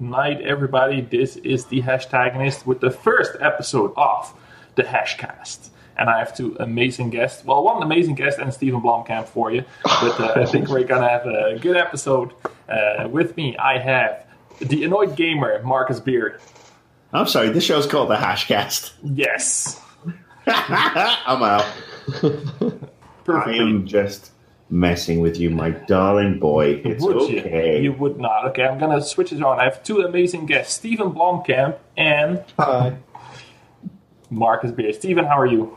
night, everybody. This is the Hashtagonist with the first episode of the Hashcast. And I have two amazing guests. Well, one amazing guest and Stephen Blomkamp for you. But I think we're going to have a good episode. With me, I have the annoyed gamer, Marcus Beard. I'm sorry, this show's called the Hashcast. Yes. I'm out. Perfectly. I am just messing with you, my darling boy. It's okay. You would not. Okay, I'm going to switch it on. I have two amazing guests, Stephen Blomkamp and Marcus Beard. Stephen, how are you?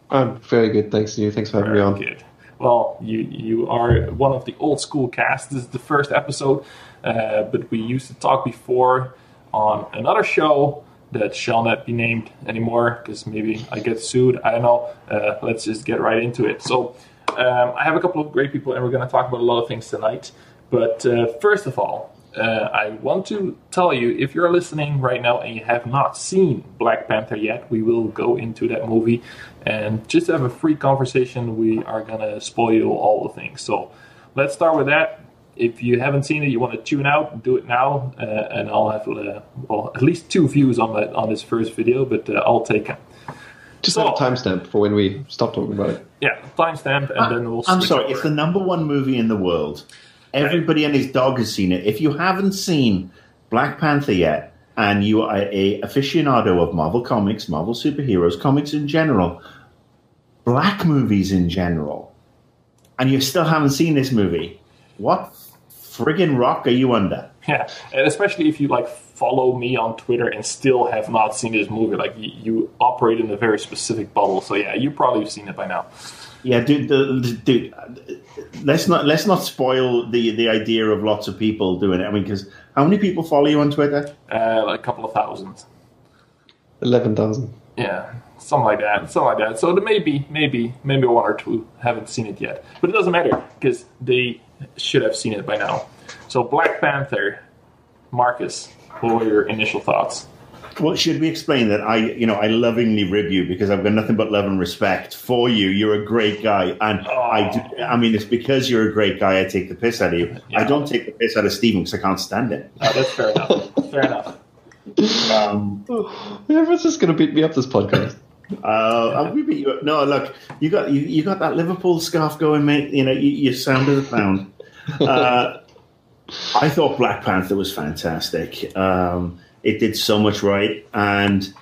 I'm very good, thanks to you. Thanks for having me on. Good. Well, you are one of the old school cast. This is the first episode, but we used to talk before on another show that shall not be named anymore because maybe I get sued. I don't know. Let's just get right into it. So I have a couple of great people, and we're going to talk about a lot of things tonight. But first of all, I want to tell you, if you're listening right now and you have not seen Black Panther yet, we will go into that movie and just have a free conversation. We are going to spoil you all the things. So let's start with that. If you haven't seen it, you want to tune out, do it now. And I'll have at least 2 views on this first video, but I'll take it. Just have a timestamp for when we stop talking about it. Yeah, timestamp, and then we'll switch I'm sorry, over. It's the number one movie in the world. Everybody and his dog has seen it. If you haven't seen Black Panther yet, and you are a aficionado of Marvel Comics, Marvel superheroes, comics in general, black movies in general, and you still haven't seen this movie, what friggin' rock are you under? Yeah, and especially if you follow me on Twitter and still have not seen this movie, you operate in a very specific bubble. So yeah, you probably have seen it by now. Yeah, dude. Let's not spoil the idea of lots of people doing it. I mean, because how many people follow you on Twitter? A couple of thousand. 11,000. Yeah, something like that. So there maybe 1 or 2 haven't seen it yet, but it doesn't matter because they should have seen it by now. So Black Panther, Marcus, what were your initial thoughts? Well, should we explain that I lovingly rib you because I've got nothing but love and respect for you. You're a great guy, and I mean, it's because you're a great guy I take the piss out of you. Yeah. I don't take the piss out of Steven because I can't stand it. Oh, that's fair enough. Fair enough. Everyone's just going to beat me up this podcast. I'll beat you up. No, look, you got that Liverpool scarf going, mate. You sounded a pound. I thought Black Panther was fantastic. It did so much right, and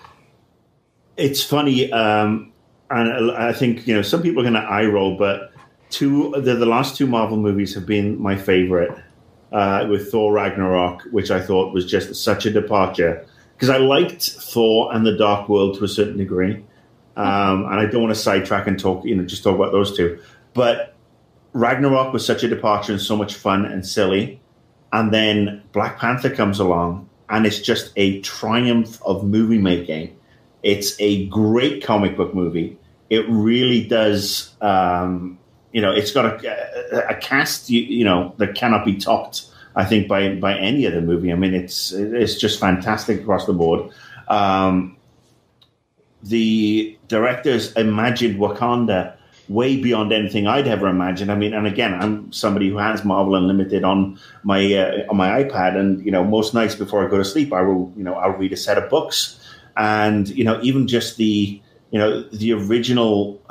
it's funny. And I think some people are going to eye roll, but the last 2 Marvel movies have been my favorite. With Thor Ragnarok, which I thought was just such a departure, because I liked Thor and the Dark World to a certain degree, and I don't want to sidetrack and talk about those 2, but Ragnarok was such a departure and so much fun and silly, and then Black Panther comes along. And it's just a triumph of movie making. It's a great comic book movie. It really does. It's got a cast that cannot be topped. I think by any other movie. I mean, it's just fantastic across the board. The directors imagined Wakanda way beyond anything I'd ever imagined. I mean, and again, I'm somebody who has Marvel Unlimited on my iPad, and most nights before I go to sleep, I'll read a set of books, and even just the original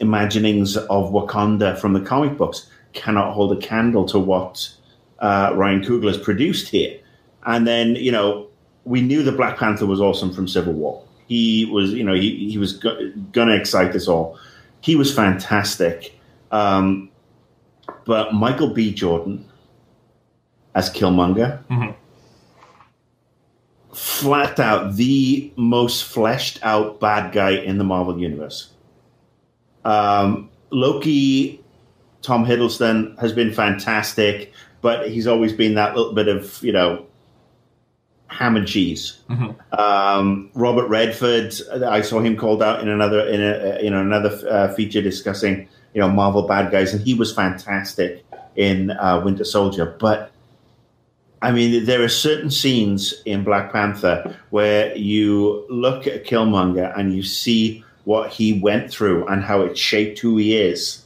imaginings of Wakanda from the comic books cannot hold a candle to what Ryan Coogler has produced here. And then we knew that Black Panther was awesome from Civil War. He was he was gonna excite us all. He was fantastic. But Michael B. Jordan as Killmonger, flat out the most fleshed out bad guy in the Marvel Universe. Loki, Tom Hiddleston, has been fantastic, but he's always been that little bit of, ham and cheese. Robert Redford, I saw him called out in another feature discussing Marvel bad guys, and he was fantastic in Winter Soldier. But I mean, there are certain scenes in Black Panther where you look at Killmonger and you see what he went through and how it shaped who he is,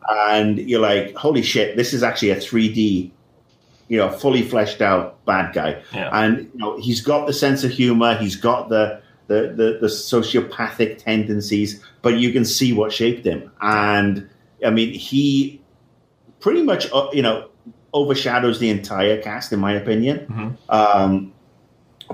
and you're like, holy shit, this is actually a 3D fully fleshed out bad guy. Yeah. And he's got the sense of humor, he's got the sociopathic tendencies, but you can see what shaped him. And I mean, he pretty much overshadows the entire cast, in my opinion. Mm-hmm.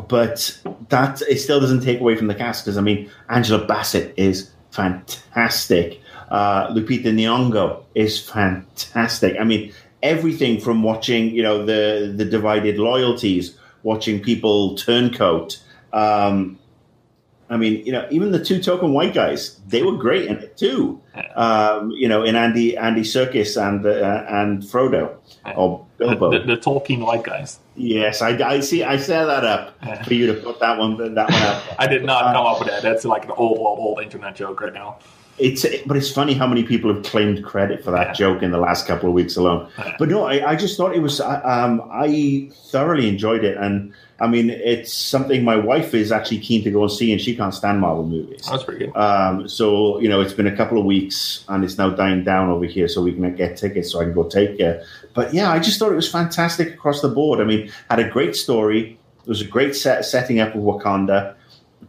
But that it still doesn't take away from the cast, because I mean, Angela Bassett is fantastic. Lupita Nyong'o is fantastic. I mean, everything from watching, the divided loyalties, watching people turncoat. I mean, even the two token white guys, they were great in it too. In Andy Serkis and Frodo, or Bilbo. The Tolkien white guys. Yes, I see. I set that up for you to put that one up. I did not come up with that. That's like an old internet joke right now. But it's funny how many people have claimed credit for that joke in the last couple of weeks alone. But no, I just thought it was. I thoroughly enjoyed it, and I mean, it's something my wife is actually keen to go and see, and she can't stand Marvel movies. That's pretty good. So it's been a couple of weeks, and it's now dying down over here, so we can get tickets, so I can go take it. But yeah, I just thought it was fantastic across the board. I mean, had a great story. It was a great setting up of Wakanda.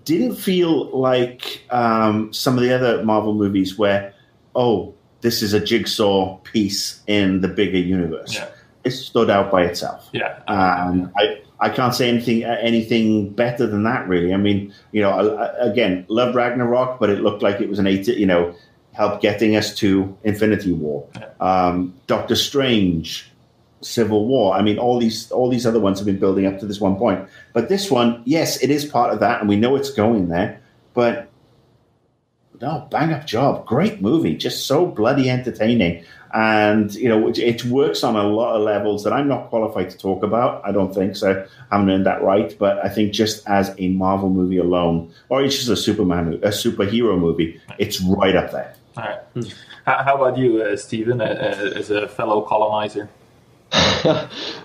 Didn't feel like some of the other Marvel movies where, this is a jigsaw piece in the bigger universe. Yeah. It stood out by itself. Yeah. I can't say anything better than that, really. I mean, again, loved Ragnarok, but it looked like it was helped getting us to Infinity War. Yeah. Doctor Strange, Civil War. I mean, all these other ones have been building up to this one point. But this one, yes, it is part of that, and we know it's going there. But no, bang up job. Great movie. Just so bloody entertaining. And, it works on a lot of levels that I'm not qualified to talk about. I don't think so. I haven't earned that right. But I think just as a Marvel movie alone, or it's just a superhero movie, it's right up there. All right. How about you, Stephen, as a fellow colonizer?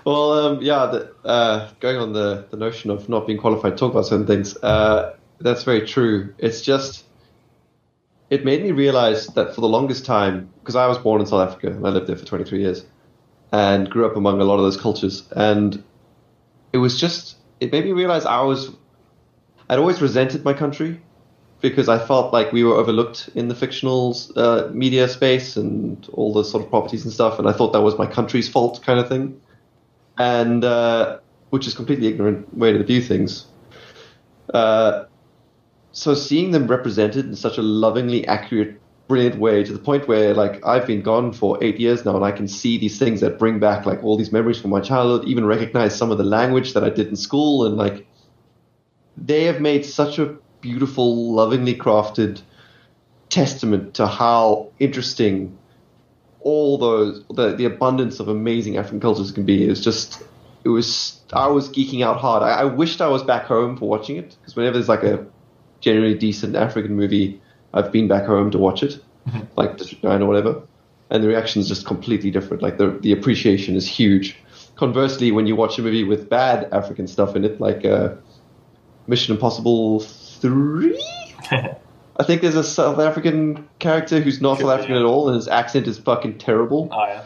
Well, going on the notion of not being qualified to talk about certain things, that's very true. It's just, it made me realize that for the longest time, because I was born in South Africa and I lived there for 23 years and grew up among a lot of those cultures, and it made me realize I'd always resented my country because I felt like we were overlooked in the fictional media space and all the sort of properties and stuff, and I thought that was my country's fault kind of thing, and which is completely ignorant way to view things. So seeing them represented in such a lovingly accurate, brilliant way, to the point where, like, I've been gone for 8 years now, and I can see these things that bring back, like, all these memories from my childhood, even recognize some of the language that I did in school, and, like, they have made such a beautiful, lovingly crafted testament to how interesting all those, the abundance of amazing African cultures can be. I was geeking out hard. I wished I was back home for watching it, because whenever there's like a generally decent African movie, I've been back home to watch it, like District 9 or whatever, and the reaction is just completely different. Like the appreciation is huge. Conversely, when you watch a movie with bad African stuff in it, like Mission Impossible 3, I think there's a South African character who's not South African at all, and his accent is fucking terrible. Oh yeah.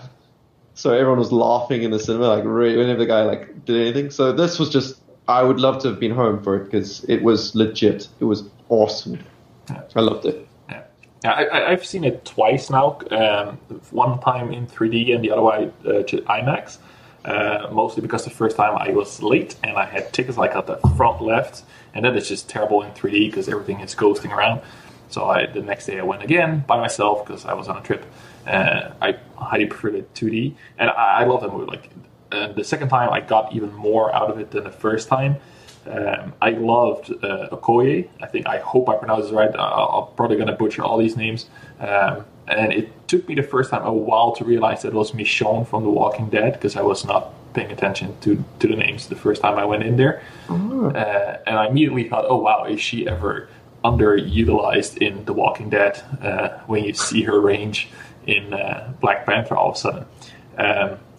So everyone was laughing in the cinema, like whenever the guy like did anything. So this was just, I would love to have been home for it because it was legit. It was awesome. Yeah. I loved it. Yeah, I've seen it twice now. One time in 3D and the other one to IMAX. Mostly because the first time I was late and I had tickets like at the front left, and then it's just terrible in 3D because everything is ghosting around. So the next day I went again by myself because I was on a trip. I highly preferred it 2D, and I love that movie. Like the second time, I got even more out of it than the first time. I loved Okoye. I hope I pronounced it right. I'm probably going to butcher all these names. And it took me the first time a while to realize that it was Michonne from The Walking Dead, because I was not paying attention to the names the first time I went in there. And I immediately thought, oh wow, is she ever underutilized in The Walking Dead when you see her range in Black Panther all of a sudden.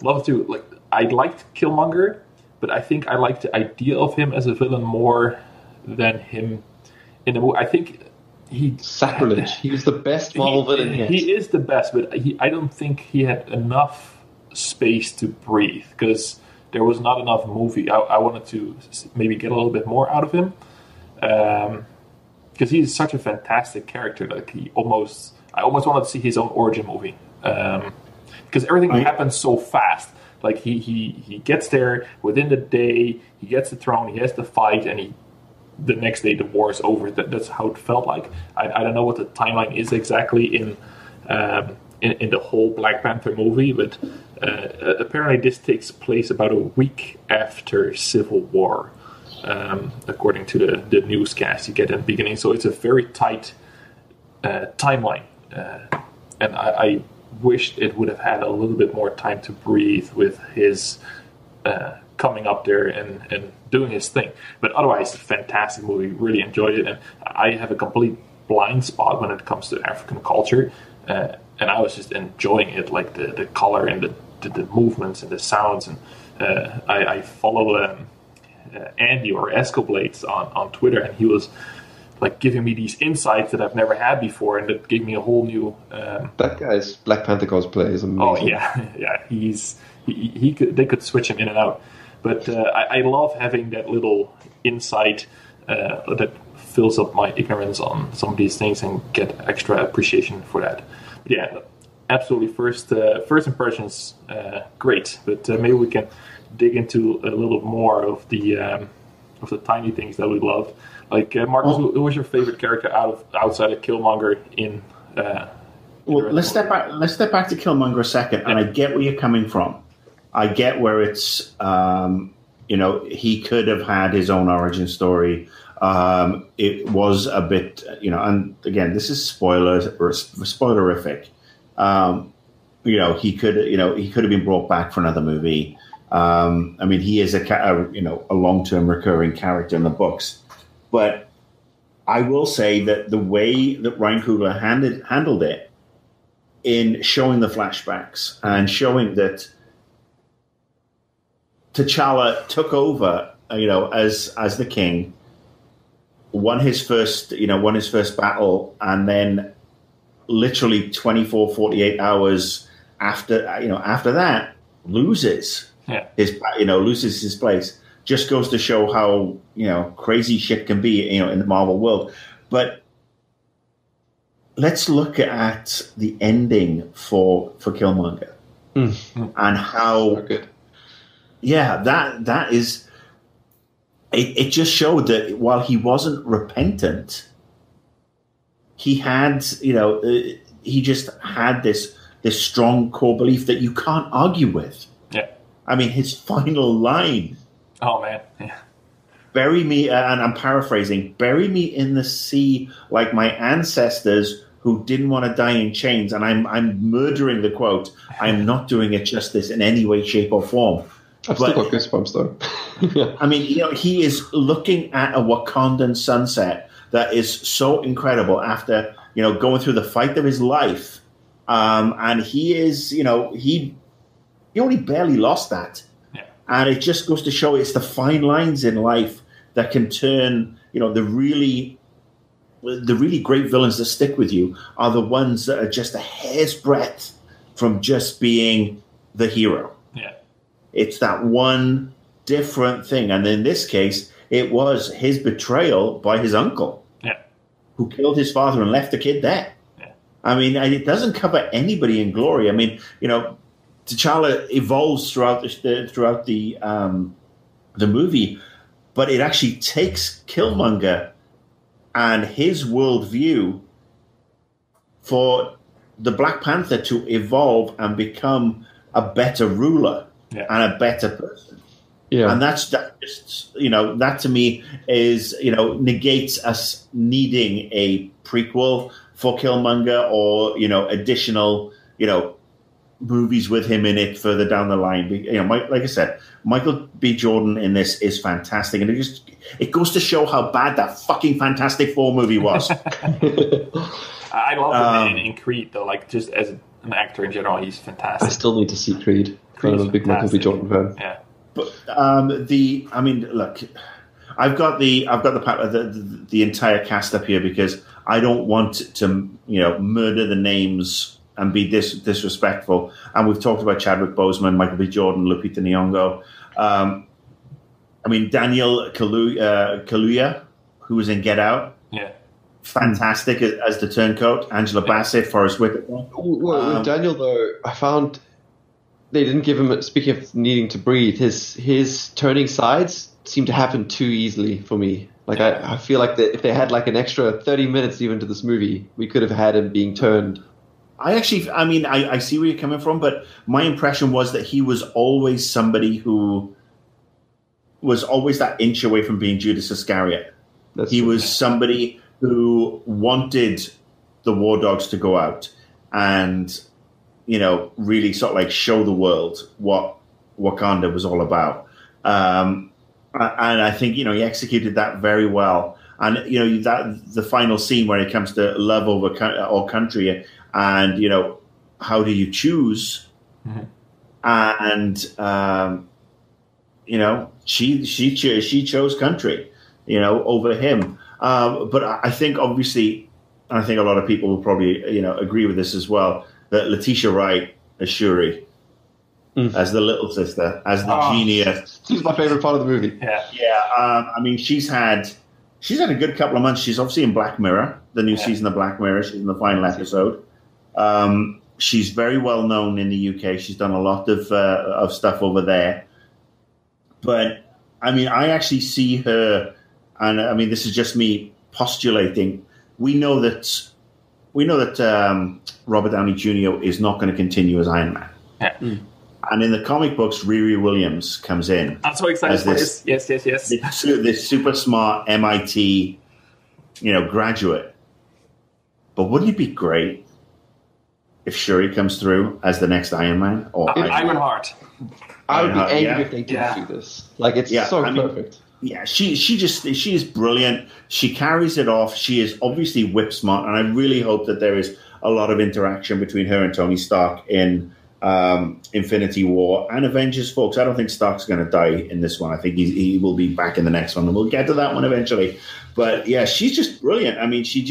Love to, like, I liked Killmonger, but I think I liked the idea of him as a villain more than him in the movie. I think sacrilege. He was the best Marvel villain yet. He is the best, but I don't think he had enough space to breathe, because there was not enough movie. I wanted to maybe get a little bit more out of him. Because he's such a fantastic character that I almost wanted to see his own origin movie. Because everything happens so fast. Like he gets there within the day, he gets the throne, he has the fight, and the next day the war is over. That's how it felt like. I don't know what the timeline is exactly in the whole Black Panther movie, but apparently this takes place about a week after Civil War, according to the newscast you get in the beginning. So it's a very tight timeline, and I wished it would have had a little bit more time to breathe with his coming up there and doing his thing. But otherwise, fantastic movie. Really enjoyed it, and I have a complete blind spot when it comes to African culture, and I was just enjoying it, like the color and the movements and the sounds. And I follow Andy or Escoblades on Twitter, and he was like giving me these insights that I've never had before, and that gave me a whole new. That guy's Black Panther cosplay is amazing. Oh yeah. He could, they could switch him in and out, but I love having that little insight that fills up my ignorance on some of these things and get extra appreciation for that. But yeah, absolutely. First impressions, great. But maybe we can dig into a little more of the tiny things that we love. Like Marcus, who was your favorite character outside of Killmonger in? Well, let's step back to Killmonger a second, and I get where you're coming from. I get where it's he could have had his own origin story. It was a bit, and again, this is spoilerific. He could have been brought back for another movie. I mean, he is a long-term recurring character in the books. But I will say that the way that Ryan Coogler handled it in showing the flashbacks and showing that T'Challa took over, as the king, won his first battle, and then literally 24, 48 hours after that loses his place. Just goes to show how crazy shit can be in the Marvel world. But let's look at the ending for Killmonger and how good. Yeah, that is. It just showed that while he wasn't repentant, he had he just had this strong core belief that you can't argue with. Yeah, I mean, his final line. Oh, man. Yeah. Bury me, and I'm paraphrasing, bury me in the sea like my ancestors who didn't want to die in chains. And I'm murdering the quote. I'm not doing it justice in any way, shape, or form. I've still got goosebumps, though. Yeah. I mean, he is looking at a Wakandan sunset that is so incredible after, going through the fight of his life. And he is, he only barely lost that. And it just goes to show it's the fine lines in life that can turn, the really great villains that stick with you are the ones that are just a hair's breadth from just being the hero. Yeah. It's that one different thing. And in this case, it was his betrayal by his uncle, who killed his father and left the kid there. Yeah. I mean, it doesn't cover anybody in glory. I mean, T'Challa evolves throughout the movie, but it actually takes Killmonger and his worldview for the Black Panther to evolve and become a better ruler and a better person. Yeah, and that to me is negates us needing a prequel for Killmonger or additional movies with him in it further down the line. Like I said, Michael B. Jordan in this is fantastic, and it goes to show how bad that fucking Fantastic Four movie was. I love him in Creed, though. Like just as an actor in general, he's fantastic. I still need to see Creed. I'm a big Michael B. Jordan fan. Yeah, but look, I've got the entire cast up here because I don't want to murder the names and be disrespectful. And we've talked about Chadwick Boseman, Michael B. Jordan, Lupita Nyong'o. I mean, Daniel Kaluuya, who was in Get Out. Yeah. Fantastic as the turncoat. Angela Bassett, Forrest Whitaker. With Daniel, though, I found they didn't give him, speaking of needing to breathe, his turning sides seemed to happen too easily for me. Like, I feel like that if they had like an extra 30 minutes even to this movie, we could have had him being turned. I see where you're coming from, but my impression was that he was always somebody who was always that inch away from being Judas Iscariot. He was somebody who wanted the War Dogs to go out and, you know, really sort of like show the world what Wakanda was all about. And I think, you know, he executed that very well. And, you know, that the final scene where it comes to love over all country and, you know, how do you choose? Mm-hmm. And, you know, she chose country, you know, over him. But I think, obviously, and I think a lot of people will probably, you know, agree with this as well, that Letitia Wright as Shuri, as the little sister, as the genius. She's my favorite part of the movie. Yeah. I mean, she's had a good couple of months. She's obviously in Black Mirror, the new season of Black Mirror. She's in the final episode. She's very well known in the UK. She's done a lot of stuff over there. But, I mean, I actually see her, and I mean, this is just me postulating. We know that Robert Downey Jr. is not going to continue as Iron Man. Yeah. And in the comic books, Riri Williams comes in. I'm so excited for this. Yes. This super smart MIT, you know, graduate. But wouldn't it be great if Shuri comes through as the next Iron Man? Or Ironheart. I would be angry if they didn't do this. Like, it's perfect. Yeah, she is brilliant. She carries it off. She is obviously whip smart, and I really hope that there is a lot of interaction between her and Tony Stark in Infinity War and Avengers, folks. I don't think Stark's going to die in this one. I think he will be back in the next one, and we'll get to that one eventually. But yeah, she's just brilliant. I mean, she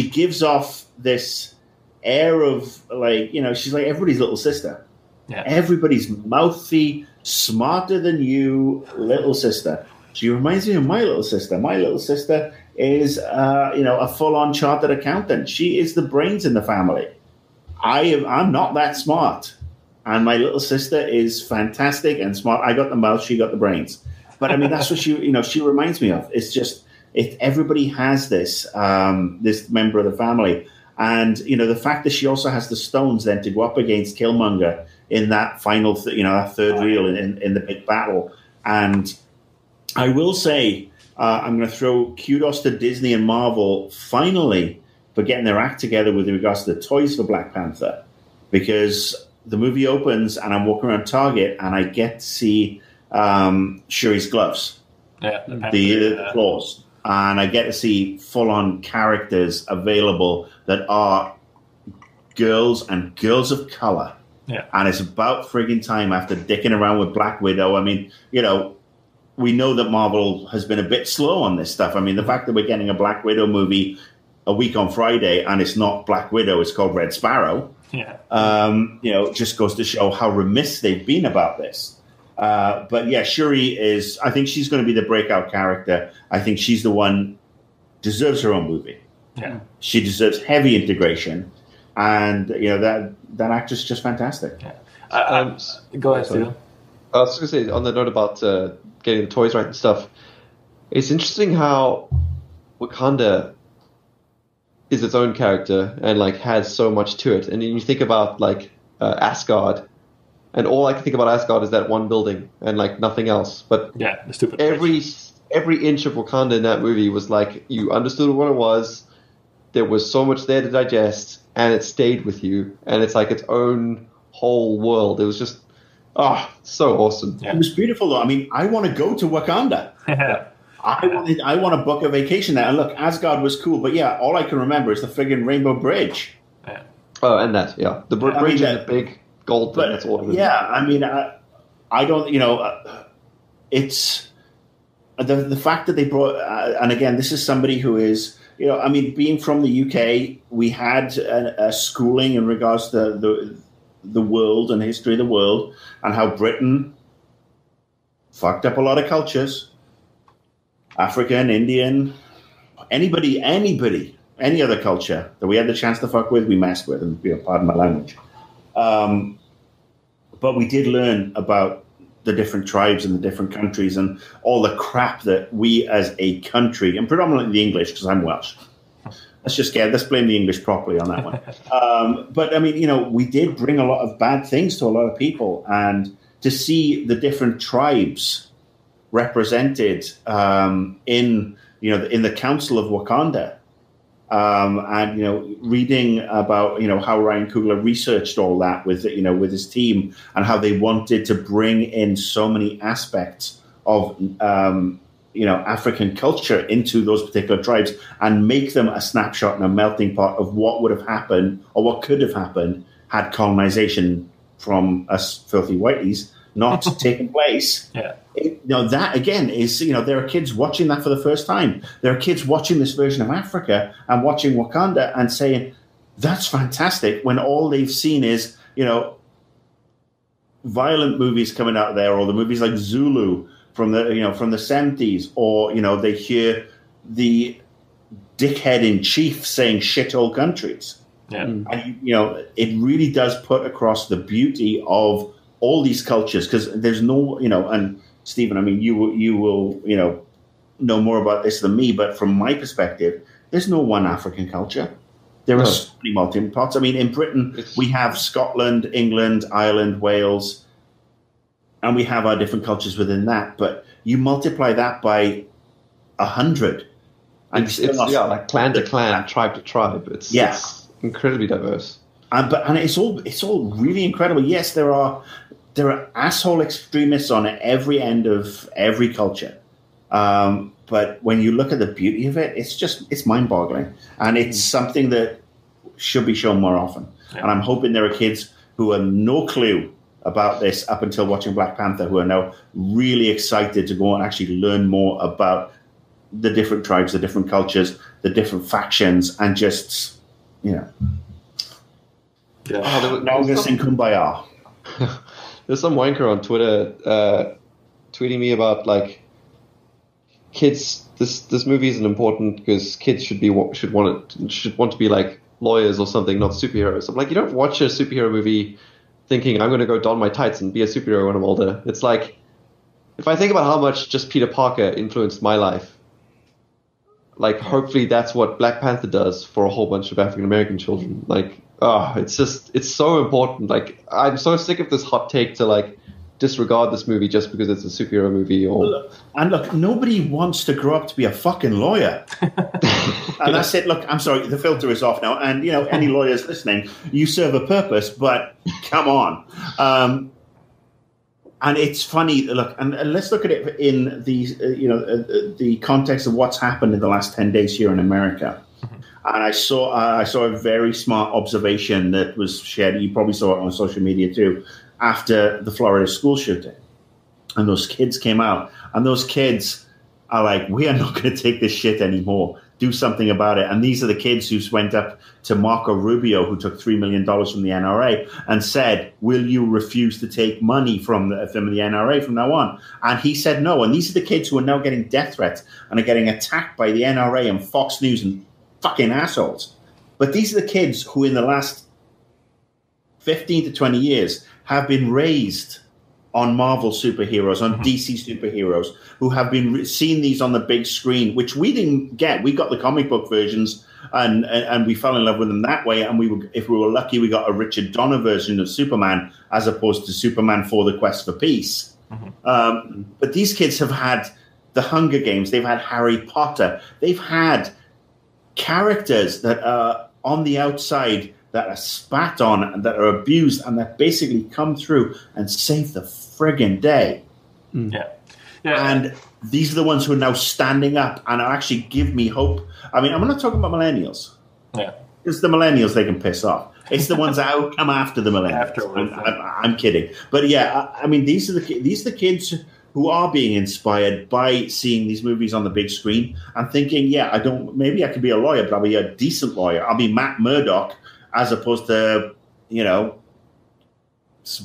gives off this air of, like, you know, she's like everybody's little sister. Yeah. Everybody's mouthy, smarter than you, little sister. She reminds me of my little sister. My little sister is, you know, a full-on chartered accountant. She is the brains in the family. I'm not that smart, and my little sister is fantastic and smart. I got the mouth, she got the brains. But I mean, that's what she reminds me of. It's just everybody has this member of the family, and you know the fact that she also has the stones then to go up against Killmonger in that final, that third reel in the big battle. And I will say, I'm going to throw kudos to Disney and Marvel finally for getting their act together with regards to the toys for Black Panther, because the movie opens and I'm walking around Target and I get to see Shuri's gloves, the claws, and I get to see full-on characters available that are girls and girls of color. Yeah. And it's about friggin' time after dicking around with Black Widow. I mean, you know, we know that Marvel has been a bit slow on this stuff. I mean, the fact that we're getting a Black Widow movie a week on Friday and it's not Black Widow, it's called Red Sparrow, just goes to show how remiss they've been about this. But yeah, Shuri I think she's going to be the breakout character. I think she's the one, deserves her own movie. Yeah. She deserves heavy integration. And, you know, that actress is just fantastic. Yeah. Go ahead, Steven. I was just going to say, on the note about getting the toys right and stuff, it's interesting how Wakanda is its own character and, like, has so much to it. And then you think about, like, Asgard, and all I can think about Asgard is that one building and, like, nothing else. But the stupid every inch of Wakanda in that movie was, like, you understood what it was, there was so much there to digest, and it stayed with you, and it's like its own whole world. It was just, so awesome. Yeah. It was beautiful, though. I mean, I want to go to Wakanda. I want to book a vacation there. And look, Asgard was cool, but yeah, all I can remember is the friggin' Rainbow Bridge. Yeah. Oh, and that, yeah. The bridge and the big gold thing, that's all it is. Yeah, I mean, I don't, it's the fact that they brought, and again, this is somebody who is, I mean, being from the UK, we had a schooling in regards to the world and history of the world and how Britain fucked up a lot of cultures. African, Indian, anybody, any other culture that we had the chance to fuck with, we messed with, and pardon my language. But we did learn about the different tribes and the different countries and all the crap that we as a country, and predominantly the English, because I'm Welsh. Let's blame the English properly on that one. But I mean, we did bring a lot of bad things to a lot of people, and to see the different tribes represented in the Council of Wakanda, and reading about how Ryan Coogler researched all that with his team, and how they wanted to bring in so many aspects of African culture into those particular tribes and make them a snapshot and a melting pot of what would have happened or what could have happened had colonization from us filthy whiteys not taken place. Yeah. That again is, there are kids watching that for the first time. There are kids watching this version of Africa and watching Wakanda and saying, that's fantastic, when all they've seen is, violent movies coming out there, or the movies like Zulu from the 70s, or, they hear the dickhead in chief saying shithole countries. Yeah. And, it really does put across the beauty of all these cultures, because there's no, and Stephen, I mean, you will, know more about this than me, but from my perspective, there's no one African culture. There are so many melting pots. I mean, in Britain, we have Scotland, England, Ireland, Wales, and we have our different cultures within that. But you multiply that by 100, and it's like clan to clan, tribe to tribe. It's incredibly diverse. And it's all really incredible. Yes, there are asshole extremists on every end of every culture. But when you look at the beauty of it, it's mind-boggling. And it's something that should be shown more often. Yeah. And I'm hoping there are kids who have no clue about this up until watching Black Panther, who are now really excited to go and actually learn more about the different tribes, the different cultures, the different factions, and just, Yeah. Now I'm going to sing Kumbaya. There's some wanker on Twitter tweeting me about, like, kids. This movie isn't important because kids should want to be like lawyers or something, not superheroes. I'm like, you don't watch a superhero movie thinking I'm going to go don my tights and be a superhero when I'm older. It's like, if I think about how much just Peter Parker influenced my life, like, hopefully that's what Black Panther does for a whole bunch of African American children. Like, it's so important. Like, I'm so sick of this hot take to, like, disregard this movie just because it's a superhero movie. Look, nobody wants to grow up to be a fucking lawyer. And that's it. Look, I'm sorry, the filter is off now. And, any lawyers listening, you serve a purpose, but come on. And it's funny, look, and let's look at it in the context of what's happened in the last 10 days here in America. And I saw a very smart observation that was shared. You probably saw it on social media too, after the Florida school shooting. And those kids came out, and those kids are like, we are not going to take this shit anymore. Do something about it. And these are the kids who went up to Marco Rubio, who took $3 million from the NRA, and said, will you refuse to take money from the NRA from now on? And he said no. And these are the kids who are now getting death threats and are getting attacked by the NRA and Fox News and fucking assholes. But these are the kids who in the last 15 to 20 years have been raised on Marvel superheroes, on DC superheroes, who have been seeing these on the big screen, which we didn't get. We got the comic book versions, and we fell in love with them that way. And if we were lucky, we got a Richard Donner version of Superman, as opposed to Superman for the Quest for Peace. But these kids have had the Hunger Games. They've had Harry Potter. They've had characters that are on the outside, that are spat on and that are abused, and that basically come through and save the friggin' day. Yeah. And these are the ones who are now standing up and actually give me hope. I mean, I'm not talking about millennials. Yeah. It's the millennials they can piss off. It's the ones that come after the millennials. I'm kidding. But yeah, I mean, these are the kids who are being inspired by seeing these movies on the big screen and thinking, maybe I could be a lawyer, but I'll be a decent lawyer. I'll be Matt Murdock, as opposed to,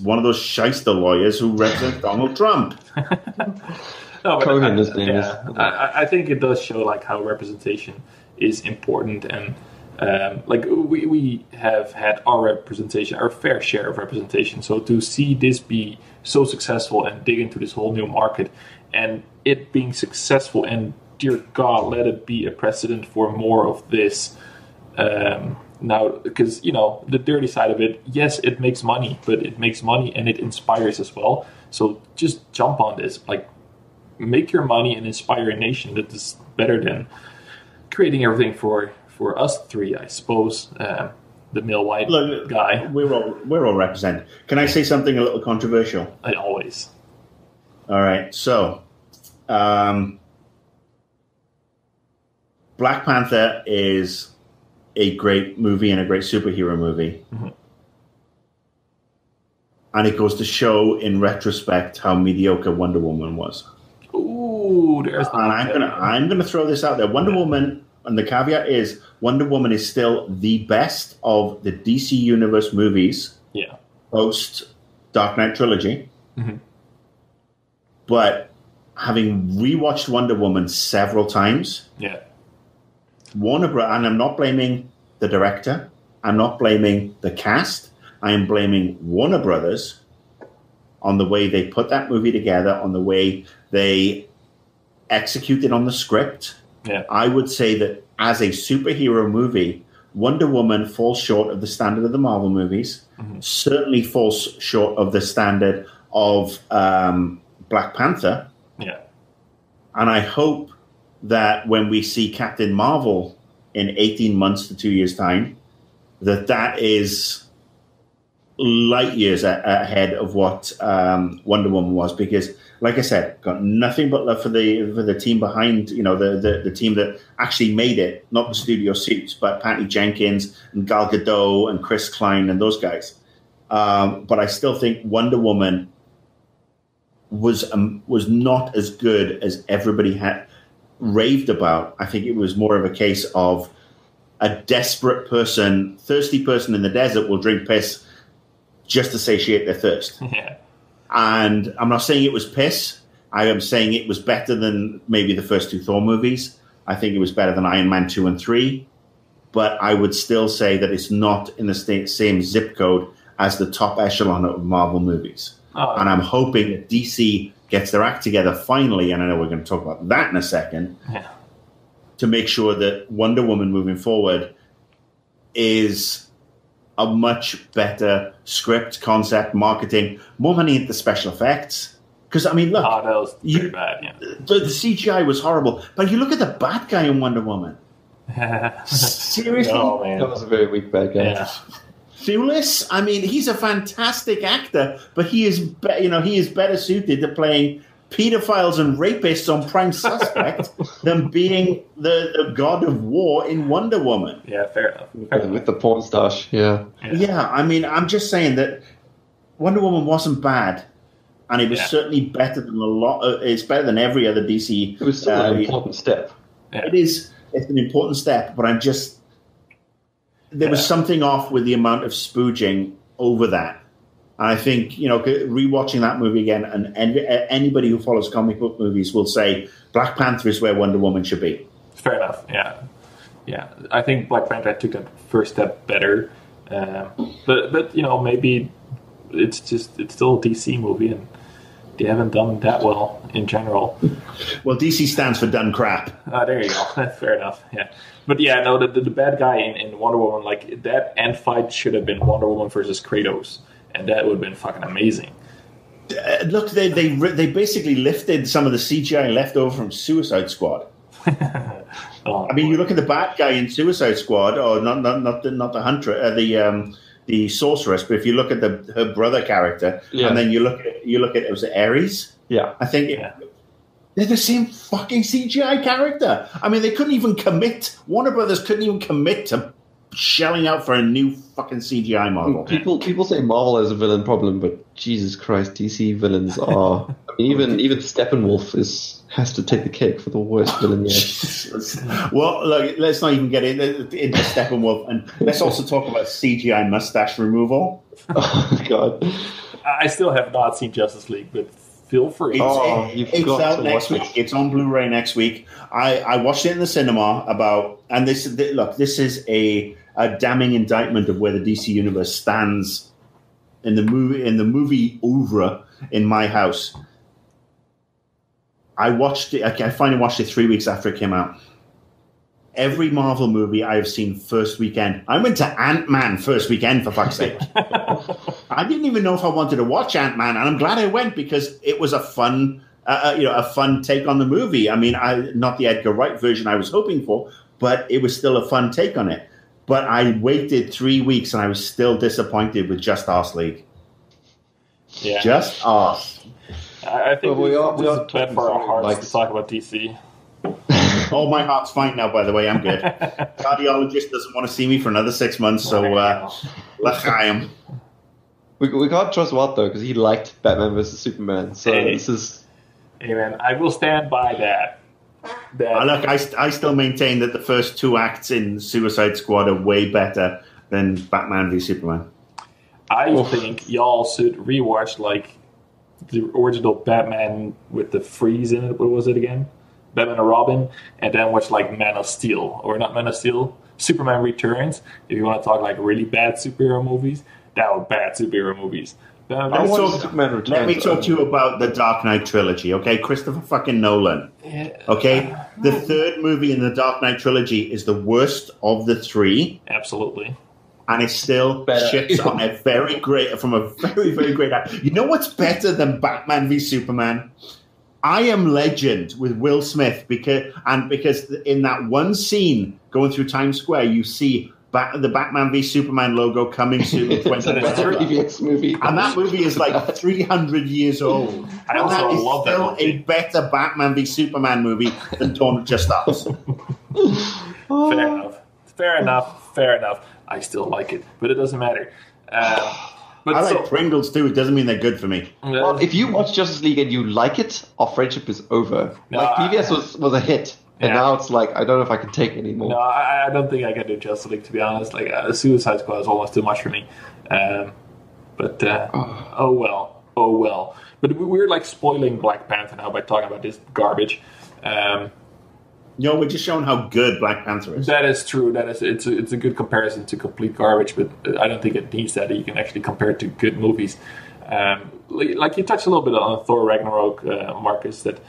one of those shyster lawyers who represent Donald Trump. No, but Cohen, his name is. I think it does show like how representation is important, and like we have had our representation, our fair share of representation. So to see this be so successful and dig into this whole new market, and it being successful, and dear God, let it be a precedent for more of this. Now, because the dirty side of it, yes, it makes money, but it makes money and it inspires as well. So just jump on this, like make your money and inspire a nation. That is better than creating everything for us three, I suppose. The male white guy. We're all represented. Can I say something a little controversial? I always. All right, so Black Panther is a great movie and a great superhero movie. Mm-hmm. And it goes to show in retrospect how mediocre Wonder Woman was. Ooh, there's the and I'm gonna throw this out there. Wonder Woman, and the caveat is Wonder Woman is still the best of the DC Universe movies. Yeah. Post Dark Knight trilogy. Mm-hmm. But having rewatched Wonder Woman several times, yeah. and I'm not blaming the director, I'm not blaming the cast, I am blaming Warner Brothers on the way they put that movie together, on the way they executed on the script. Yeah. I would say that as a superhero movie, Wonder Woman falls short of the standard of the Marvel movies, certainly falls short of the standard of Black Panther. Yeah. And I hope that when we see Captain Marvel in 18 months to 2 years' time, that is light years ahead of what Wonder Woman was. Because, like I said, got nothing but love for the team behind, the team that actually made it, not the studio suits, but Patty Jenkins and Gal Gadot and Chris Klein and those guys. But I still think Wonder Woman was not as good as everybody had raved about. I think it was more of a case of a desperate person, thirsty person in the desert will drink piss just to satiate their thirst. Yeah. And I'm not saying it was piss. I am saying it was better than maybe the first two Thor movies. I think it was better than Iron Man 2 and 3. But I would still say that it's not in the same zip code as the top echelon of Marvel movies. Oh, and I'm hoping that DC gets their act together finally, and I know we're going to talk about that in a second, to make sure that Wonder Woman moving forward is a much better script, concept, marketing, more money into special effects. Because, I mean, look. that was pretty bad, yeah. The CGI was horrible. But you look at the bad guy in Wonder Woman. Seriously? Oh, man. That was a very weak bad guy. Yeah. Thewlis, I mean, he's a fantastic actor, but he is better suited to playing pedophiles and rapists on Prime Suspect than being the god of war in Wonder Woman. Yeah, fair enough. With the porn stash, yeah. Yeah, I mean, I'm just saying that Wonder Woman wasn't bad, and it was certainly better than it's better than every other DC. It was still an important step. Yeah. It's an important step, but there was something off with the amount of spooging over that. And I think, rewatching that movie again, and anybody who follows comic book movies will say Black Panther is where Wonder Woman should be. Fair enough, yeah. Yeah, I think Black Panther took that first step better. But maybe it's still a DC movie, and they haven't done that well in general. Well, DC stands for done crap. There you go. That's fair enough, yeah. But yeah, no, the bad guy in Wonder Woman, like, that end fight should have been Wonder Woman versus Kratos. And that would have been fucking amazing. Look, they basically lifted some of the CGI left over from Suicide Squad. I mean, you look at the bad guy in Suicide Squad, or not the hunter, the sorceress. But if you look at her brother character, and then you look at it was Ares. Yeah, I think they're the same fucking CGI character. I mean, they couldn't even commit. Warner Brothers couldn't even commit to shelling out for a new fucking CGI model. People say Marvel has a villain problem, but Jesus Christ, DC villains are. I mean, even Steppenwolf has to take the cake for the worst villain yet. Well, look, let's not even get into Steppenwolf, and let's also talk about CGI mustache removal. Oh God! I still have not seen Justice League, but feel free. It's out next week. It's on Blu-ray next week. I watched it in the cinema this is a damning indictment of where the DC universe stands in the movie oeuvre in my house. I watched it. I finally watched it 3 weeks after it came out. Every Marvel movie I have seen first weekend. I went to Ant-Man first weekend, for fuck's sake. I didn't even know if I wanted to watch Ant-Man, and I'm glad I went because it was a fun take on the movie. I mean, not the Edgar Wright version I was hoping for, but it was still a fun take on it. But I waited 3 weeks, and I was still disappointed with Just Arse League. Yeah. Just Arse. I think we are bad for our hearts to talk about DC. Oh, my heart's fine now, by the way. I'm good. Cardiologist doesn't want to see me for another 6 months, so l'chaim. We can't trust Watt, though, because he liked Batman vs. Superman. So this is... Hey, man, I will stand by that. Look, I still maintain that the first 2 acts in Suicide Squad are way better than Batman v Superman. I think y'all should rewatch, like, the original Batman with the freeze in it. What was it again? Batman and Robin. And then watch, like, Man of Steel. Or not Man of Steel. Superman Returns. If you want to talk, like, really bad superhero movies. That were bad superhero movies. Let me talk to you about the Dark Knight trilogy, okay? Christopher fucking Nolan. Okay? The third movie in the Dark Knight trilogy is the worst of the 3. Absolutely. And it still shits on a very, very great actor. You know what's better than Batman v Superman? I Am Legend with Will Smith because in that one scene going through Times Square, you see the Batman v Superman logo coming soon in 2020. movie. And that movie is like 300 years old. I also love that movie. A better Batman v Superman movie than Dawn of Just Us. Fair enough. I still like it, but it doesn't matter. But I like Pringles too. It doesn't mean they're good for me. Well, if you watch Justice League and you like it, our friendship is over. No, PBS was a hit. And now it's like, I don't know if I can take it anymore. No, I don't think I can do Justice League, to be honest. Like, Suicide Squad is almost too much for me. Oh well. But we're, like, spoiling Black Panther now by talking about this garbage. We're just showing how good Black Panther is. That is true. It's a good comparison to complete garbage, but I don't think it needs that. You can actually compare it to good movies. Like you touched a little bit on Thor Ragnarok, Marcus, that...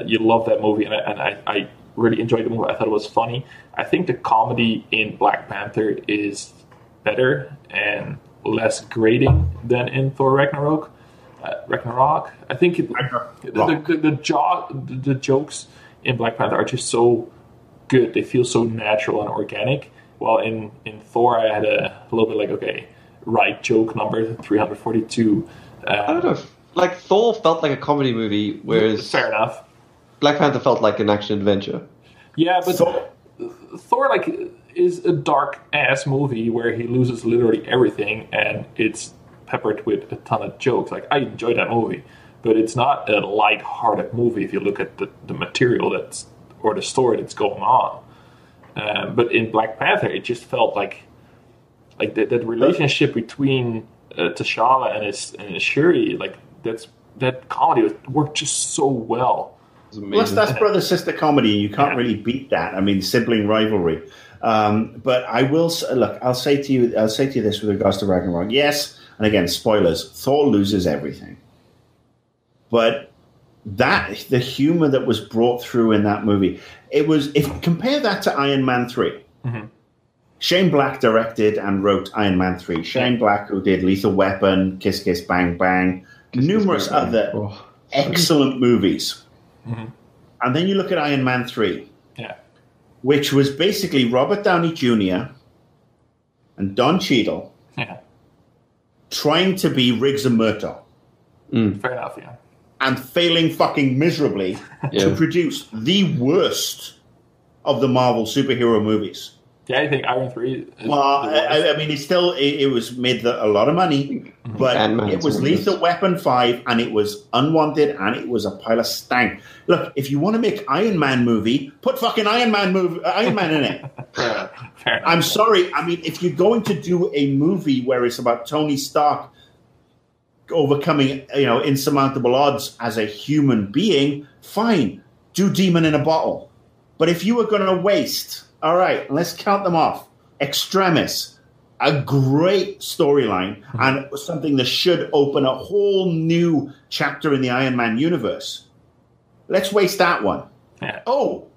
you love that movie, and I really enjoyed the movie. I thought it was funny. I think the comedy in Black Panther is better and less grating than in Thor Ragnarok. I think the jokes in Black Panther are just so good. They feel so natural and organic. While in Thor, I had a little bit like, okay, right joke number 342. I don't know. Like, Thor felt like a comedy movie, whereas... Fair enough. Black Panther felt like an action-adventure. Yeah, but Thor, like, is a dark-ass movie where he loses literally everything, and it's peppered with a ton of jokes. Like, I enjoyed that movie, but it's not a light-hearted movie if you look at the material or the story that's going on. But in Black Panther, it just felt like that relationship between T'Challa and his Shuri, like, that comedy worked just so well. Plus, that's brother-sister comedy. You can't really beat that. I mean, sibling rivalry. But I will look. I'll say to you this with regards to Ragnarok. Yes, and again, spoilers. Thor loses everything, but the humor that was brought through in that movie, it was. If compare that to Iron Man 3. Mm-hmm. Shane Black directed and wrote Iron Man 3. Shane Black, who did Lethal Weapon, Kiss Kiss Bang Bang, numerous other excellent movies. Mm-hmm. And then you look at Iron Man 3, which was basically Robert Downey Jr. and Don Cheadle trying to be Riggs and Murtaugh. Fair enough, yeah. And failing fucking miserably to produce the worst of the Marvel superhero movies. Yeah, I think Iron 3 is I mean, it was made a lot of money, but it was Lethal Weapon 5, and it was unwanted, and it was a pile of stank. Look, if you want to make Iron Man movie, put fucking Iron Man in it. Fair enough. I'm sorry. I mean, if you're going to do a movie where it's about Tony Stark overcoming, insurmountable odds as a human being, fine, do Demon in a Bottle. But if you were going to waste, all right, let's count them off. Extremis, a great storyline and something that should open a whole new chapter in the Iron Man universe. Let's waste that one. Yeah. Oh,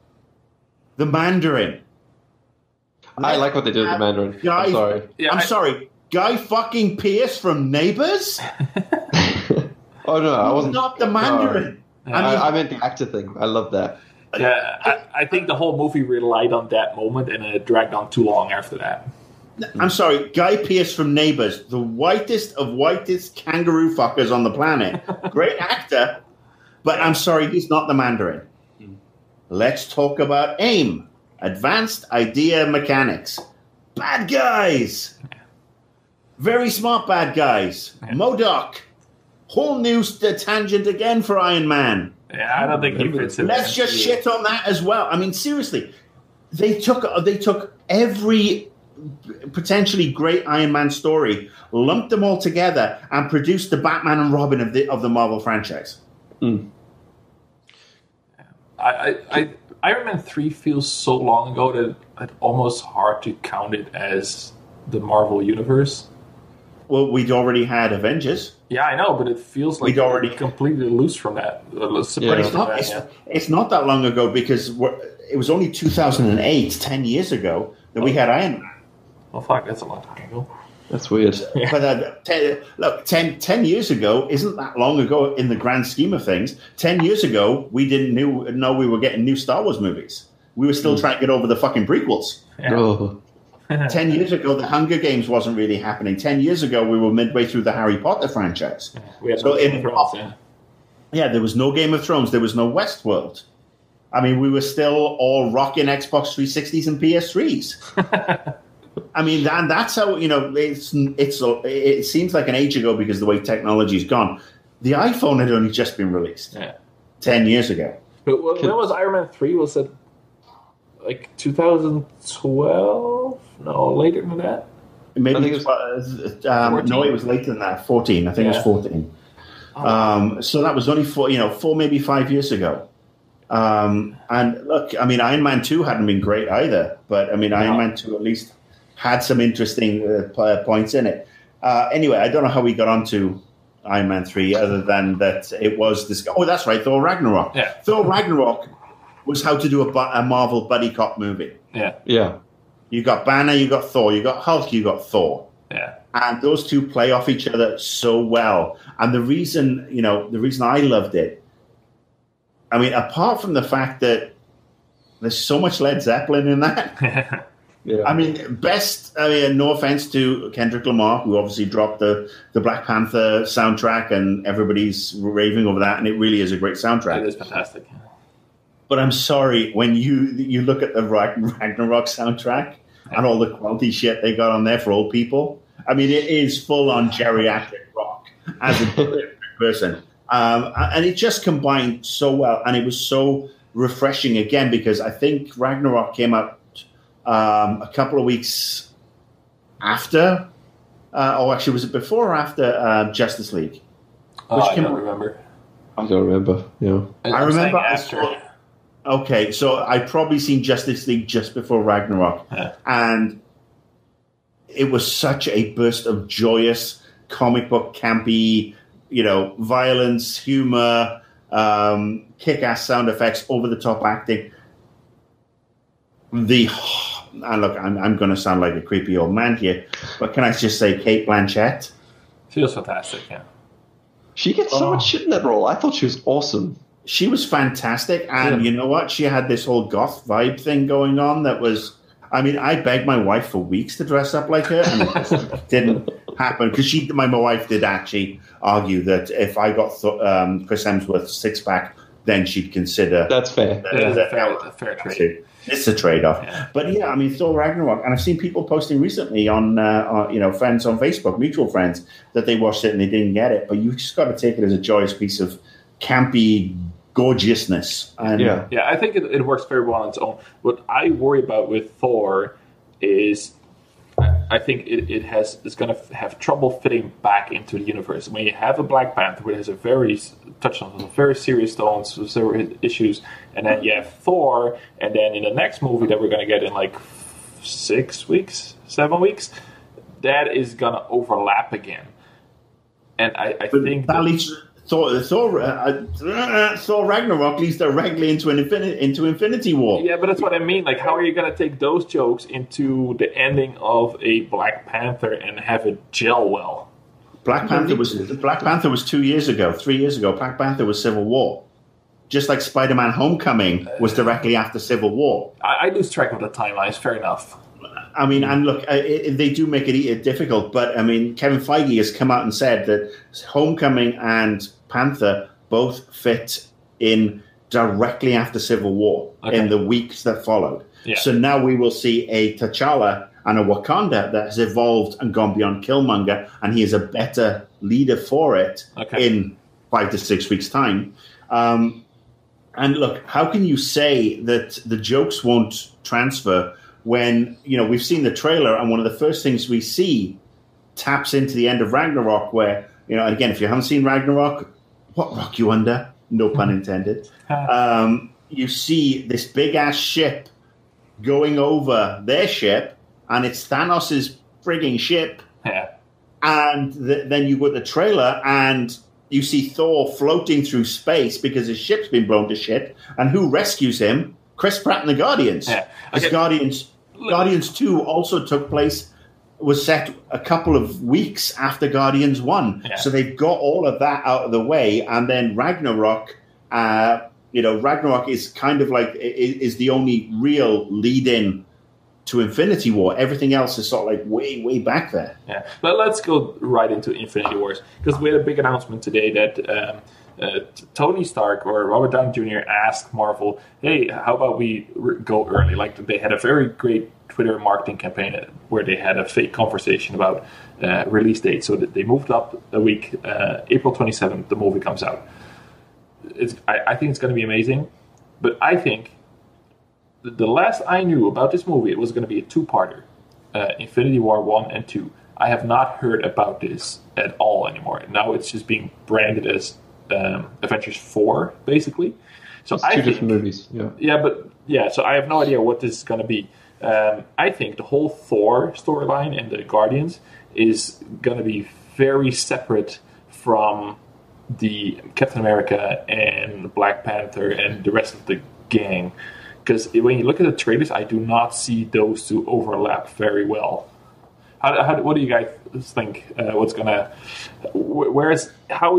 the Mandarin. I like what they did with the Mandarin. I'm sorry. Yeah, sorry. Guy fucking Pearce from Neighbours? Oh, no, I wasn't. Not the Mandarin. No. I meant the actor thing. I love that. Yeah, I think the whole movie relied on that moment, and it dragged on too long after that. I'm sorry, Guy Pearce from Neighbours, the whitest of whitest kangaroo fuckers on the planet. Great actor, but I'm sorry, he's not the Mandarin. Let's talk about AIM, Advanced Idea Mechanics. Bad guys. Very smart bad guys. MODOK. Whole new tangent again for Iron Man. Yeah, I don't think he fits in. Let's just shit on that as well. I mean, seriously, they took every potentially great Iron Man story, lumped them all together, and produced the Batman and Robin of the Marvel franchise. Mm. Iron Man 3 feels so long ago that it's almost hard to count it as the Marvel universe. Well, we'd already had Avengers. Yeah, I know, but it feels like we'd already completely loose from that. It's not that long ago because it was only 2008, 10 years ago, that we had Iron Man. Well, fuck, that's a long time ago. That's weird. Yeah. But 10 years ago isn't that long ago in the grand scheme of things. 10 years ago, we didn't know we were getting new Star Wars movies. We were still trying to get over the fucking prequels. Yeah. Oh. 10 years ago, the Hunger Games wasn't really happening. 10 years ago, we were midway through the Harry Potter franchise. Yeah, we had no Game of Thrones, yeah, there was no Game of Thrones. There was no Westworld. I mean, we were still all rocking Xbox 360s and PS3s. I mean, and that's how, it seems like an age ago because the way technology's gone. The iPhone had only just been released 10 years ago. But when was Iron Man 3? Was it like 2012? No, later than that? Maybe it was later than that. 14. I think it was 14. So that was only 4, maybe 5 years ago. And look, I mean, Iron Man 2 hadn't been great either, but I mean, Iron Man 2 at least had some interesting points in it. Anyway, I don't know how we got onto Iron Man 3 other than that it was this. Oh, that's right, Thor Ragnarok. Yeah. Thor Ragnarok was how to do a Marvel buddy cop movie. Yeah. Yeah. You got Banner, you got Thor, you got Hulk, you got Thor. Yeah. And those two play off each other so well. And the reason I loved it, I mean, apart from the fact that there's so much Led Zeppelin in that. Yeah. I mean, no offense to Kendrick Lamar, who obviously dropped the Black Panther soundtrack, and everybody's raving over that, and it really is a great soundtrack. It is fantastic. But I'm sorry, when you look at the Ragnarok soundtrack and all the quality shit they got on there for old people, I mean, it is full-on geriatric rock as a person. And it just combined so well, and it was so refreshing again, because I think Ragnarok came out a couple of weeks after, actually, was it before or after Justice League? I don't remember. I don't remember. Yeah, I remember after. Okay, so I'd probably seen Justice League just before Ragnarok, and it was such a burst of joyous comic book campy, violence, humor, kick-ass sound effects, over-the-top acting. And look, I'm going to sound like a creepy old man here, but can I just say Cate Blanchett? She was fantastic, yeah. She gets so much shit in that role. I thought she was awesome. She was fantastic, and you know what? She had this whole goth vibe thing going on that was... I mean, I begged my wife for weeks to dress up like her, and it just didn't happen, because my wife did actually argue that if I got Chris Hemsworth's six-pack, then she'd consider... That's fair. A fair trade. It's a trade-off. Yeah. But yeah, I mean, Thor Ragnarok, and I've seen people posting recently on friends on Facebook, mutual friends, that they watched it and they didn't get it, but you just got to take it as a joyous piece of campy gorgeousness. And yeah, I think it works very well on its own. What I worry about with Thor is I think it's going to have trouble fitting back into the universe. When you have a Black Panther, which has a very serious tones, serious issues, and then you have Thor, and then in the next movie that we're going to get in like 7 weeks, that is going to overlap again. And I think that leads Thor Ragnarok leads directly into Infinity War. Yeah, but that's what I mean. Like, how are you going to take those jokes into the ending of a Black Panther and have it gel well? Black Panther was 2 years ago, 3 years ago. Black Panther was Civil War. Just like Spider-Man Homecoming was directly after Civil War. I lose track of the timelines, fair enough. I mean, and look, they do make it difficult, but I mean, Kevin Feige has come out and said that Homecoming and Panther both fit in directly after Civil War in the weeks that followed. Yeah. So now we will see a T'Challa and a Wakanda that has evolved and gone beyond Killmonger, and he is a better leader for it in 5 to 6 weeks' time. And look, how can you say that the jokes won't transfer when, we've seen the trailer and one of the first things we see taps into the end of Ragnarok where, again, if you haven't seen Ragnarok, what rock you under? No pun intended. You see this big-ass ship going over their ship, and it's Thanos' frigging ship. Yeah. And then you go to the trailer, and you see Thor floating through space because his ship's been blown to shit. And who rescues him? Chris Pratt and the Guardians. Yeah. Guardians 2 also was set a couple of weeks after Guardians 1. Yeah. So they've got all of that out of the way. And then Ragnarok, Ragnarok is kind of like, is the only real lead-in to Infinity War. Everything else is sort of like way, way back there. Yeah, but let's go right into Infinity Wars, because we had a big announcement today that Tony Stark or Robert Downey Jr. asked Marvel, hey, how about we go early? Like, they had a very great Twitter marketing campaign where they had a fake conversation about release date. So that they moved up a week. April 27th, the movie comes out. I think it's going to be amazing, but I think the last I knew about this movie, it was going to be a two-parter, Infinity War 1 and 2. I have not heard about this at all anymore. Now it's just being branded as Avengers 4, basically. So it's two different movies. Yeah. So I have no idea what this is going to be. I think the whole Thor storyline and the Guardians is going to be very separate from the Captain America and Black Panther and the rest of the gang. Because when you look at the trailers, I do not see those two overlap very well. What do you guys think? How is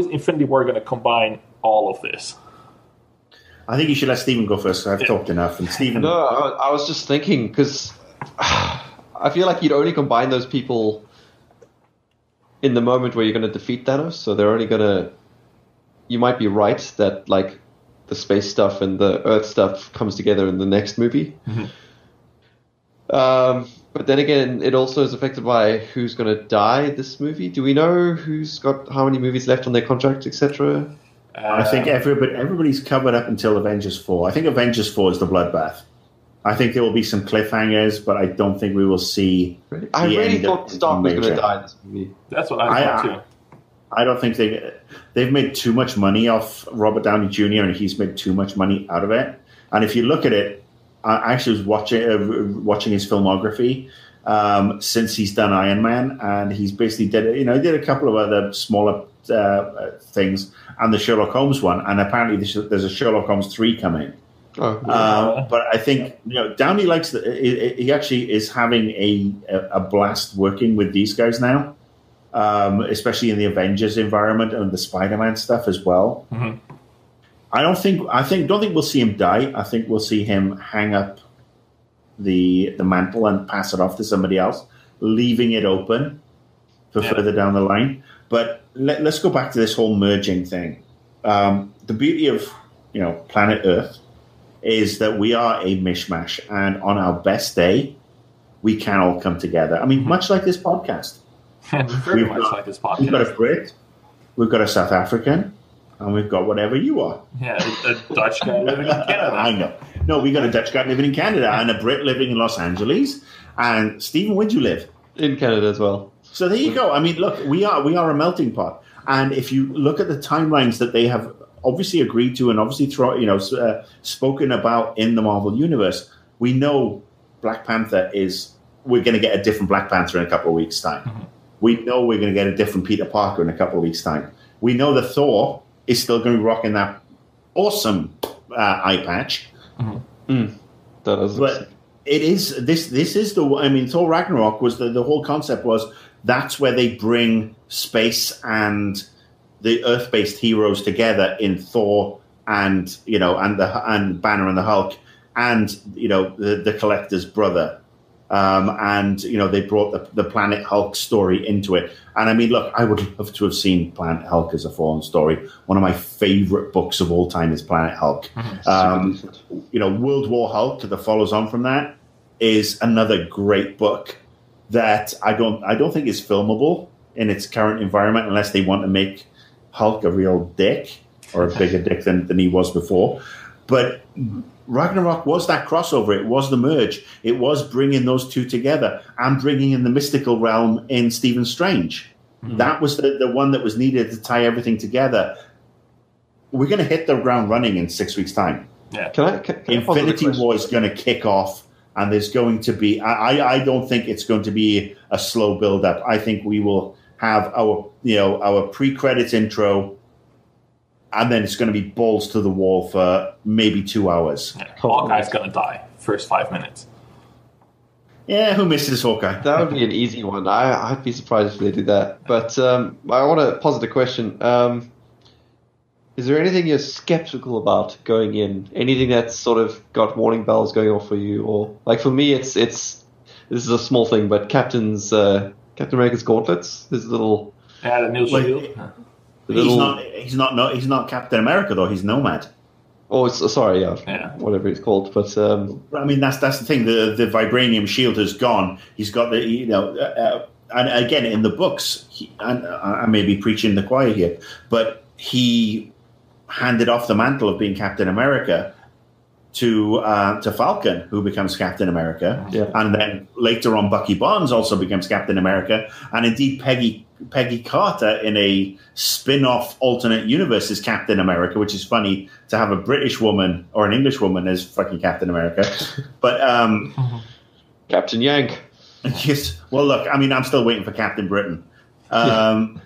Infinity War going to combine all of this? I think you should let Stephen go first. I've talked enough. And Stephen, no, I was just thinking because I feel like you'd only combine those people in the moment where you're going to defeat Thanos. So they're only going to. You might be right that like the space stuff and the Earth stuff comes together in the next movie. Mm-hmm. But then again, it also is affected by who's going to die this movie. Do we know who's got how many movies left on their contract, etc.? I think everybody's covered up until Avengers 4. I think Avengers 4 is the bloodbath. I think there will be some cliffhangers, but I don't think we will see. I really thought Stark was going to die in this movie. That's what I thought too. I don't think they've made too much money off Robert Downey Jr. and he's made too much money out of it. And if you look at it, I actually was watching his filmography since he's done Iron Man, and he's basically did a couple of other smaller things, and the Sherlock Holmes one, and apparently there's a Sherlock Holmes 3 coming. Oh, yeah. But I think Downey likes he actually is having a blast working with these guys now. Especially in the Avengers environment and the Spider-Man stuff as well. Mm-hmm. Don't think we'll see him die. I think we'll see him hang up the mantle and pass it off to somebody else, leaving it open for further down the line. But let's go back to this whole merging thing. The beauty of planet Earth is that we are a mishmash, and on our best day, we can all come together. I mean, much like this podcast. Very much like this podcast. We've got a Brit, we've got a South African, and we've got whatever you are. Yeah, a Dutch guy living in Canada. I know. No, we got a Dutch guy living in Canada and a Brit living in Los Angeles. And Stephen, where'd you live? In Canada as well. So there you go. I mean, look, we are a melting pot. And if you look at the timelines that they have obviously agreed to and obviously spoken about in the Marvel Universe, we know Black Panther we're going to get a different Black Panther in a couple of weeks' time. Mm-hmm. We know we're going to get a different Peter Parker in a couple of weeks' time. We know that Thor is still going to be rocking that awesome eye patch. Mm-hmm. That is, but it is this is Thor Ragnarok was the whole concept was that's where they bring space and the Earth-based heroes together in Thor and and Banner and the Hulk and the Collector's brother. They brought the Planet Hulk story into it. And I mean, look, I would love to have seen Planet Hulk as a Fallen story. One of my favorite books of all time is Planet Hulk. Mm-hmm. World War Hulk, that follows on from that, is another great book that I don't think is filmable in its current environment unless they want to make Hulk a real dick or a bigger dick than he was before. But Ragnarok was that crossover. It was the merge. It was bringing those two together and bringing in the mystical realm in Stephen Strange. Mm-hmm. That was the one that was needed to tie everything together. We're going to hit the ground running in 6 weeks' time. Yeah. Can Infinity War is going to kick off, and there's going to be... I don't think it's going to be a slow build-up. I think we will have our pre-credits intro, and then it's going to be balls to the wall for maybe 2 hours. Yeah, Hawkeye's going to die first 5 minutes. Yeah, who misses Hawkeye? That would be an easy one. I'd be surprised if they did that. But I want to posit a question. Is there anything you're skeptical about going in? Anything that's sort of got warning bells going off for you? Or like for me, this is a small thing, but Captain America's gauntlets, his little... Yeah, the new shield. He's not Captain America though. He's Nomad. Oh, sorry, yeah, whatever it's called. But I mean, that's the thing. The vibranium shield has gone. He's got the and again in the books, I may be preaching the choir here, but he handed off the mantle of being Captain America to Falcon, who becomes Captain America, and then later on Bucky Barnes also becomes Captain America, and indeed Peggy Carter in a spin-off alternate universe is Captain America, which is funny to have a British woman or an English woman as fucking Captain America. But Captain Yank. Yes. Well, look, I mean, I'm still waiting for Captain Britain. Although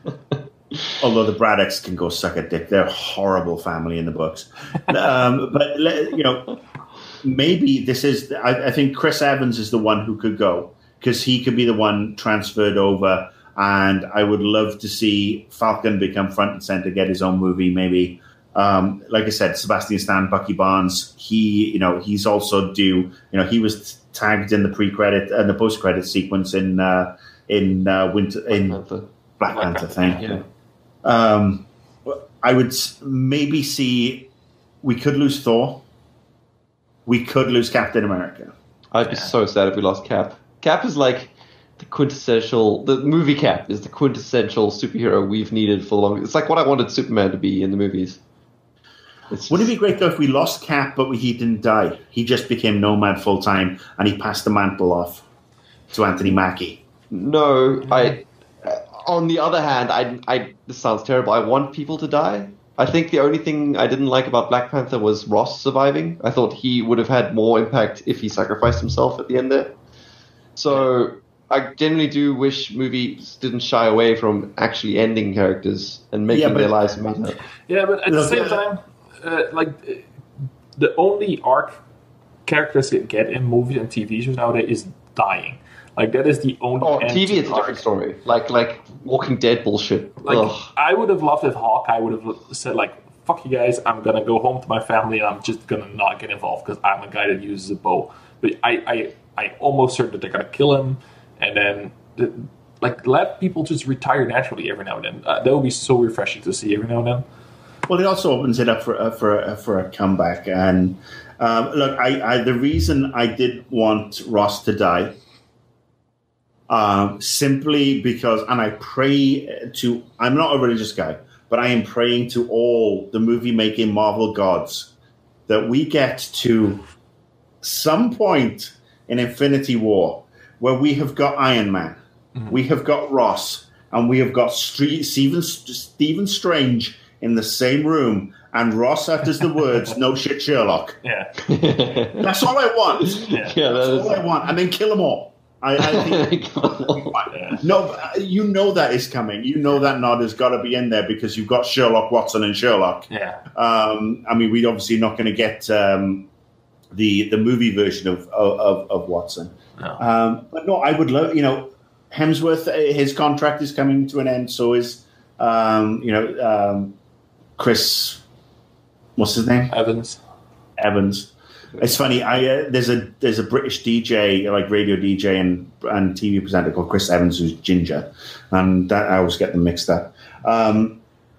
the Braddocks can go suck a dick. They're a horrible family in the books. But, maybe this is... I think Chris Evans is the one who could go because he could be the one transferred over. And I would love to see Falcon become front and center, get his own movie, maybe. Like I said, Sebastian Stan, Bucky Barnes, he's also due. He was tagged in the pre-credit and the post-credit sequence in Black Panther. Thank you. I would maybe see we could lose Thor. We could lose Captain America. I'd be so sad if we lost Cap. Cap is like... the movie Cap is the quintessential superhero we've needed for the longest. It's like what I wanted Superman to be in the movies. Wouldn't it be great though if we lost Cap but he didn't die? He just became Nomad full time and he passed the mantle off to Anthony Mackie. No, on the other hand, this sounds terrible. I want people to die. I think the only thing I didn't like about Black Panther was Ross surviving. I thought he would have had more impact if he sacrificed himself at the end there. So... I generally do wish movies didn't shy away from actually ending characters and making their lives matter. Yeah, but at the same time, the only arc characters get in movies and TV shows nowadays is dying. Like that is the only. Oh, TV is a different story. Like Walking Dead bullshit. I would have loved if Hawkeye would have said like, "Fuck you guys, I'm gonna go home to my family and I'm just gonna not get involved because I'm a guy that uses a bow." But I almost certain that they're gonna kill him. And then, let people just retire naturally every now and then. That would be so refreshing to see every now and then. Well, it also opens it up for a comeback. And look, the reason I did want Ross to die, simply because, and I pray to, I'm not a religious guy, but I am praying to all the movie-making Marvel gods that we get to some point in Infinity War where we have got Iron Man, We have got Ross, and we have got Stephen Strange in the same room, and Ross utters the words, "No shit, Sherlock." Yeah. That's all I want. Yeah. That's all I want. And then kill them all. I think no, you know that is coming. You know that nod has got to be in there because you've got Sherlock, Watson, and Sherlock. Yeah. I mean, we're obviously not going to get the movie version of Watson. No. But no, I would love. Hemsworth, his contract is coming to an end. So is Chris. What's his name? Evans. It's funny. There's a British DJ, like radio DJ and TV presenter called Chris Evans, who's ginger, and that I always get them mixed up.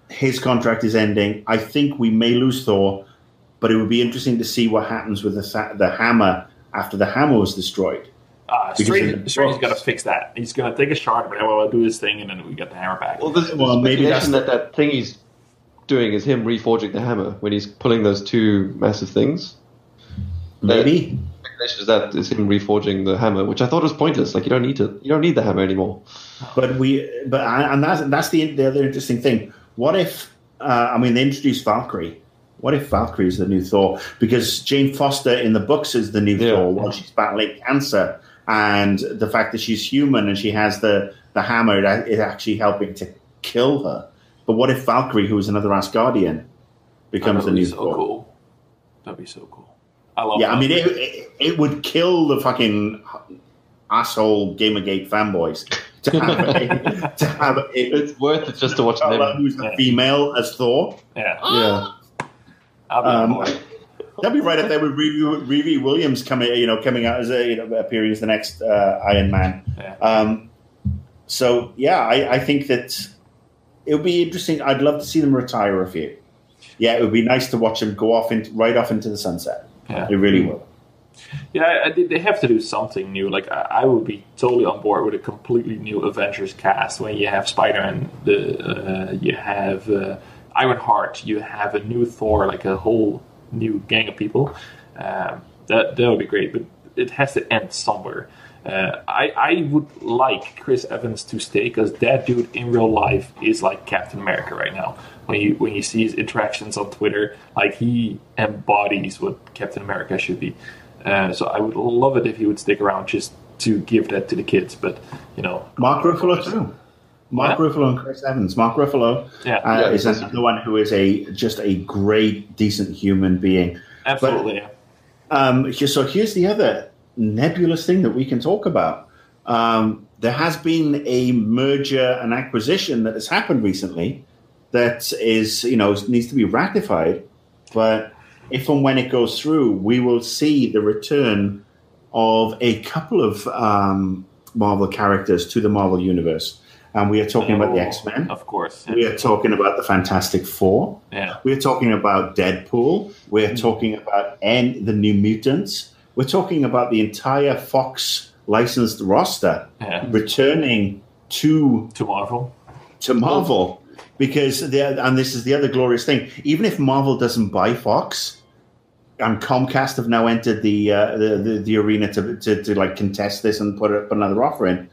His contract is ending. I think we may lose Thor, but it would be interesting to see what happens with the hammer after the hammer was destroyed. Strange going to fix that. He's going to take a shot, but we'll do his thing, and then we get the hammer back. Well, maybe that's that thing he's doing is him reforging the hammer when he's pulling those two massive things. Maybe that is him reforging the hammer, which I thought was pointless. Like you don't need the hammer anymore. But that's the other interesting thing. What if they introduced Valkyrie? What if Valkyrie is the new Thor? Because Jane Foster in the books is the new Thor while she's battling cancer, and the fact that she's human and she has the hammer is actually helping to kill her. But what if Valkyrie, who is another Asgardian, becomes the new Thor? Cool. That'd be so cool. I love. Yeah, I mean, it would kill the fucking asshole Gamergate fanboys to have it. It's worth it just to watch them. Who's the female as Thor? Yeah. That'd be right up there with Riri Williams coming out as appearing as the next Iron Man. Yeah. I think that it would be interesting. I'd love to see them retire a few. Yeah, it would be nice to watch them go right off into the sunset. Yeah. It really would. Yeah, they have to do something new. Like I would be totally on board with a completely new Avengers cast when you have Spider-Man, you have Ironheart, you have a new Thor, like a whole new gang of people. That would be great, but it has to end somewhere. I would like Chris Evans to stay because that dude in real life is like Captain America right now. When you see his interactions on Twitter, like he embodies what Captain America should be. So I would love it if he would stick around just to give that to the kids. But Mark Ruffalo too. Mark Ruffalo and Chris Evans. Mark Ruffalo is another one who is just a great, decent human being. Absolutely. So here's the other nebulous thing that we can talk about. There has been a merger and acquisition that has happened recently that is, needs to be ratified. But if and when it goes through, we will see the return of a couple of Marvel characters to the Marvel Universe. And we are talking about the X-Men. Of course. We are talking about the Fantastic Four. Yeah. We are talking about Deadpool. We are talking about the New Mutants. We're talking about the entire Fox licensed roster returning to Marvel. To Marvel. Because and this is the other glorious thing. Even if Marvel doesn't buy Fox, and Comcast have now entered the arena to like contest this and put another offer in.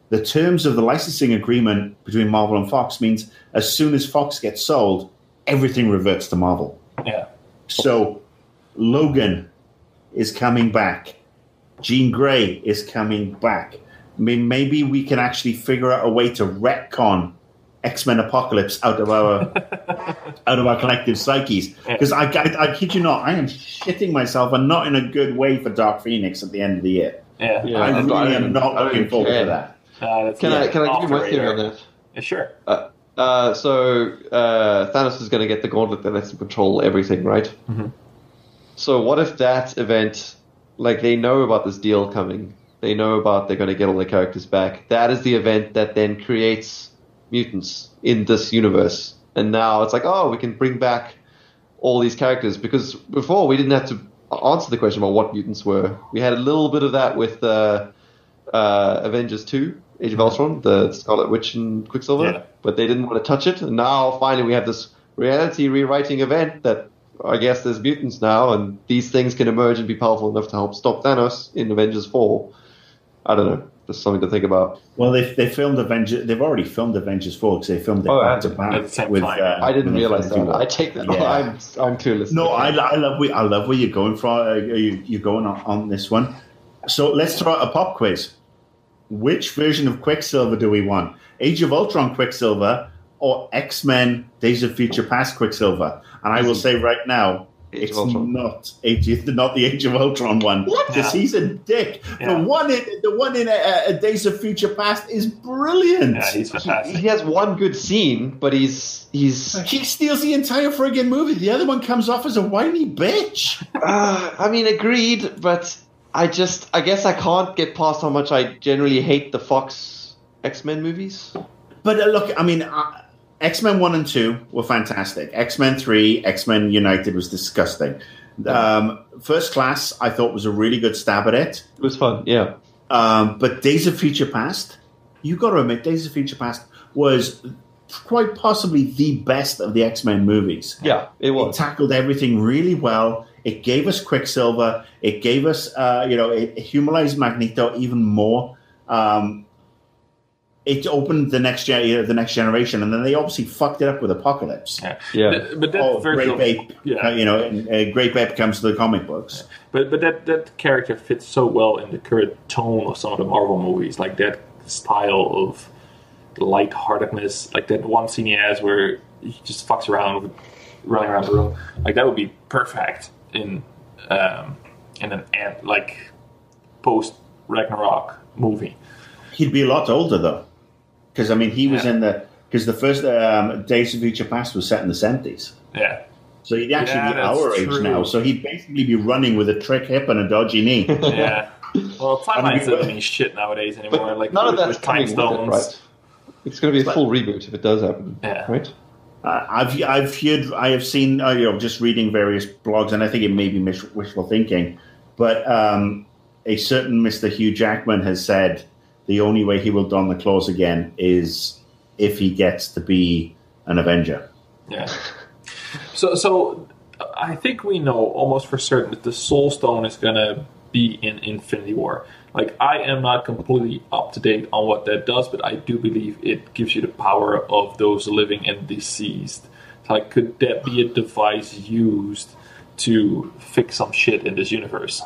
The terms of the licensing agreement between Marvel and Fox means as soon as Fox gets sold, everything reverts to Marvel. Yeah. So Logan is coming back. Jean Grey is coming back. I mean, maybe we can actually figure out a way to retcon X-Men Apocalypse out of our collective psyches. Because I kid you not, I am shitting myself, and not in a good way, for Dark Phoenix at the end of the year. Yeah. I really am not looking forward to that. Can I give you my theory on that? Yeah, sure. So Thanos is going to get the gauntlet that lets him control everything, right? Mm-hmm. So what if that event, like they know about this deal coming, they know about they're going to get all their characters back. That is the event that then creates mutants in this universe. And now it's like, we can bring back all these characters. Because before we didn't have to answer the question about what mutants were. We had a little bit of that with Avengers 2, Age of Ultron, the Scarlet Witch and Quicksilver, but they didn't want to touch it. And now finally we have this reality rewriting event that I guess there's mutants now, and these things can emerge and be powerful enough to help stop Thanos in Avengers 4. I don't know. Just something to think about. Well, they filmed Avengers. They've already filmed Avengers 4 because they filmed it back to back at the same with. time. I didn't with realize Infinity that. War. I take that. Yeah. I'm clueless. No, I love where you're going from. You're going on this one. So let's throw out a pop quiz. Which version of Quicksilver do we want? Age of Ultron Quicksilver or X-Men Days of Future Past Quicksilver? And I will say right now, it's not the Age of Ultron one. Because he's a dick. Yeah. The one in Days of Future Past is brilliant. Yeah, he's fantastic. He has one good scene, but he He steals the entire friggin' movie. The other one comes off as a whiny bitch. I mean, agreed, but I guess I can't get past how much I generally hate the Fox X-Men movies. But look, I mean, X-Men 1 and 2 were fantastic. X-Men 3, X-Men United was disgusting. First Class, I thought, was a really good stab at it. It was fun, yeah. But Days of Future Past, you got to admit, Days of Future Past was quite possibly the best of the X-Men movies. Yeah, it was. It tackled everything really well. It gave us Quicksilver. It gave us, it humanized Magneto even more. It opened the next generation, and then they obviously fucked it up with Apocalypse. Yeah. But that Great Ape, Great Ape comes to the comic books. But that character fits so well in the current tone of some of the Marvel movies, like that style of lightheartedness, like that one scene he has where he just fucks around, running around the room. Like that would be perfect in an post Ragnarok movie. He'd be a lot older though, because I mean he was because the first Days of Future Past was set in the 70s. Yeah. So he'd actually be our age now. So he'd basically be running with a trick hip and a dodgy knee. Yeah. Well, timelines don't mean shit nowadays anymore. Like none of that's with time coming with it, right? It's going to be a full reboot if it does happen. Yeah. Right. I have seen just reading various blogs, and I think it may be wishful thinking, but a certain Mr. Hugh Jackman has said the only way he will don the claws again is if he gets to be an Avenger. Yeah. So I think we know almost for certain that the Soul Stone is going to be in Infinity War. Like, I am not completely up to date on what that does, but I do believe it gives you the power of those living and deceased. Like, could that be a device used to fix some shit in this universe?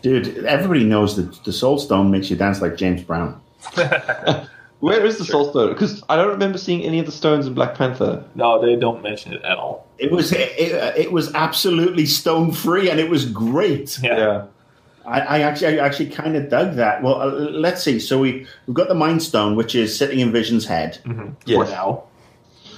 Dude, everybody knows that the Soul Stone makes you dance like James Brown. Where is the Soul Stone? Because I don't remember seeing any of the stones in Black Panther. No, they don't mention it at all. It was absolutely stone free, and it was great. Yeah. I actually kind of dug that. Well, let's see. So we've got the Mind Stone, which is sitting in Vision's head. Mm-hmm. Yes. For now.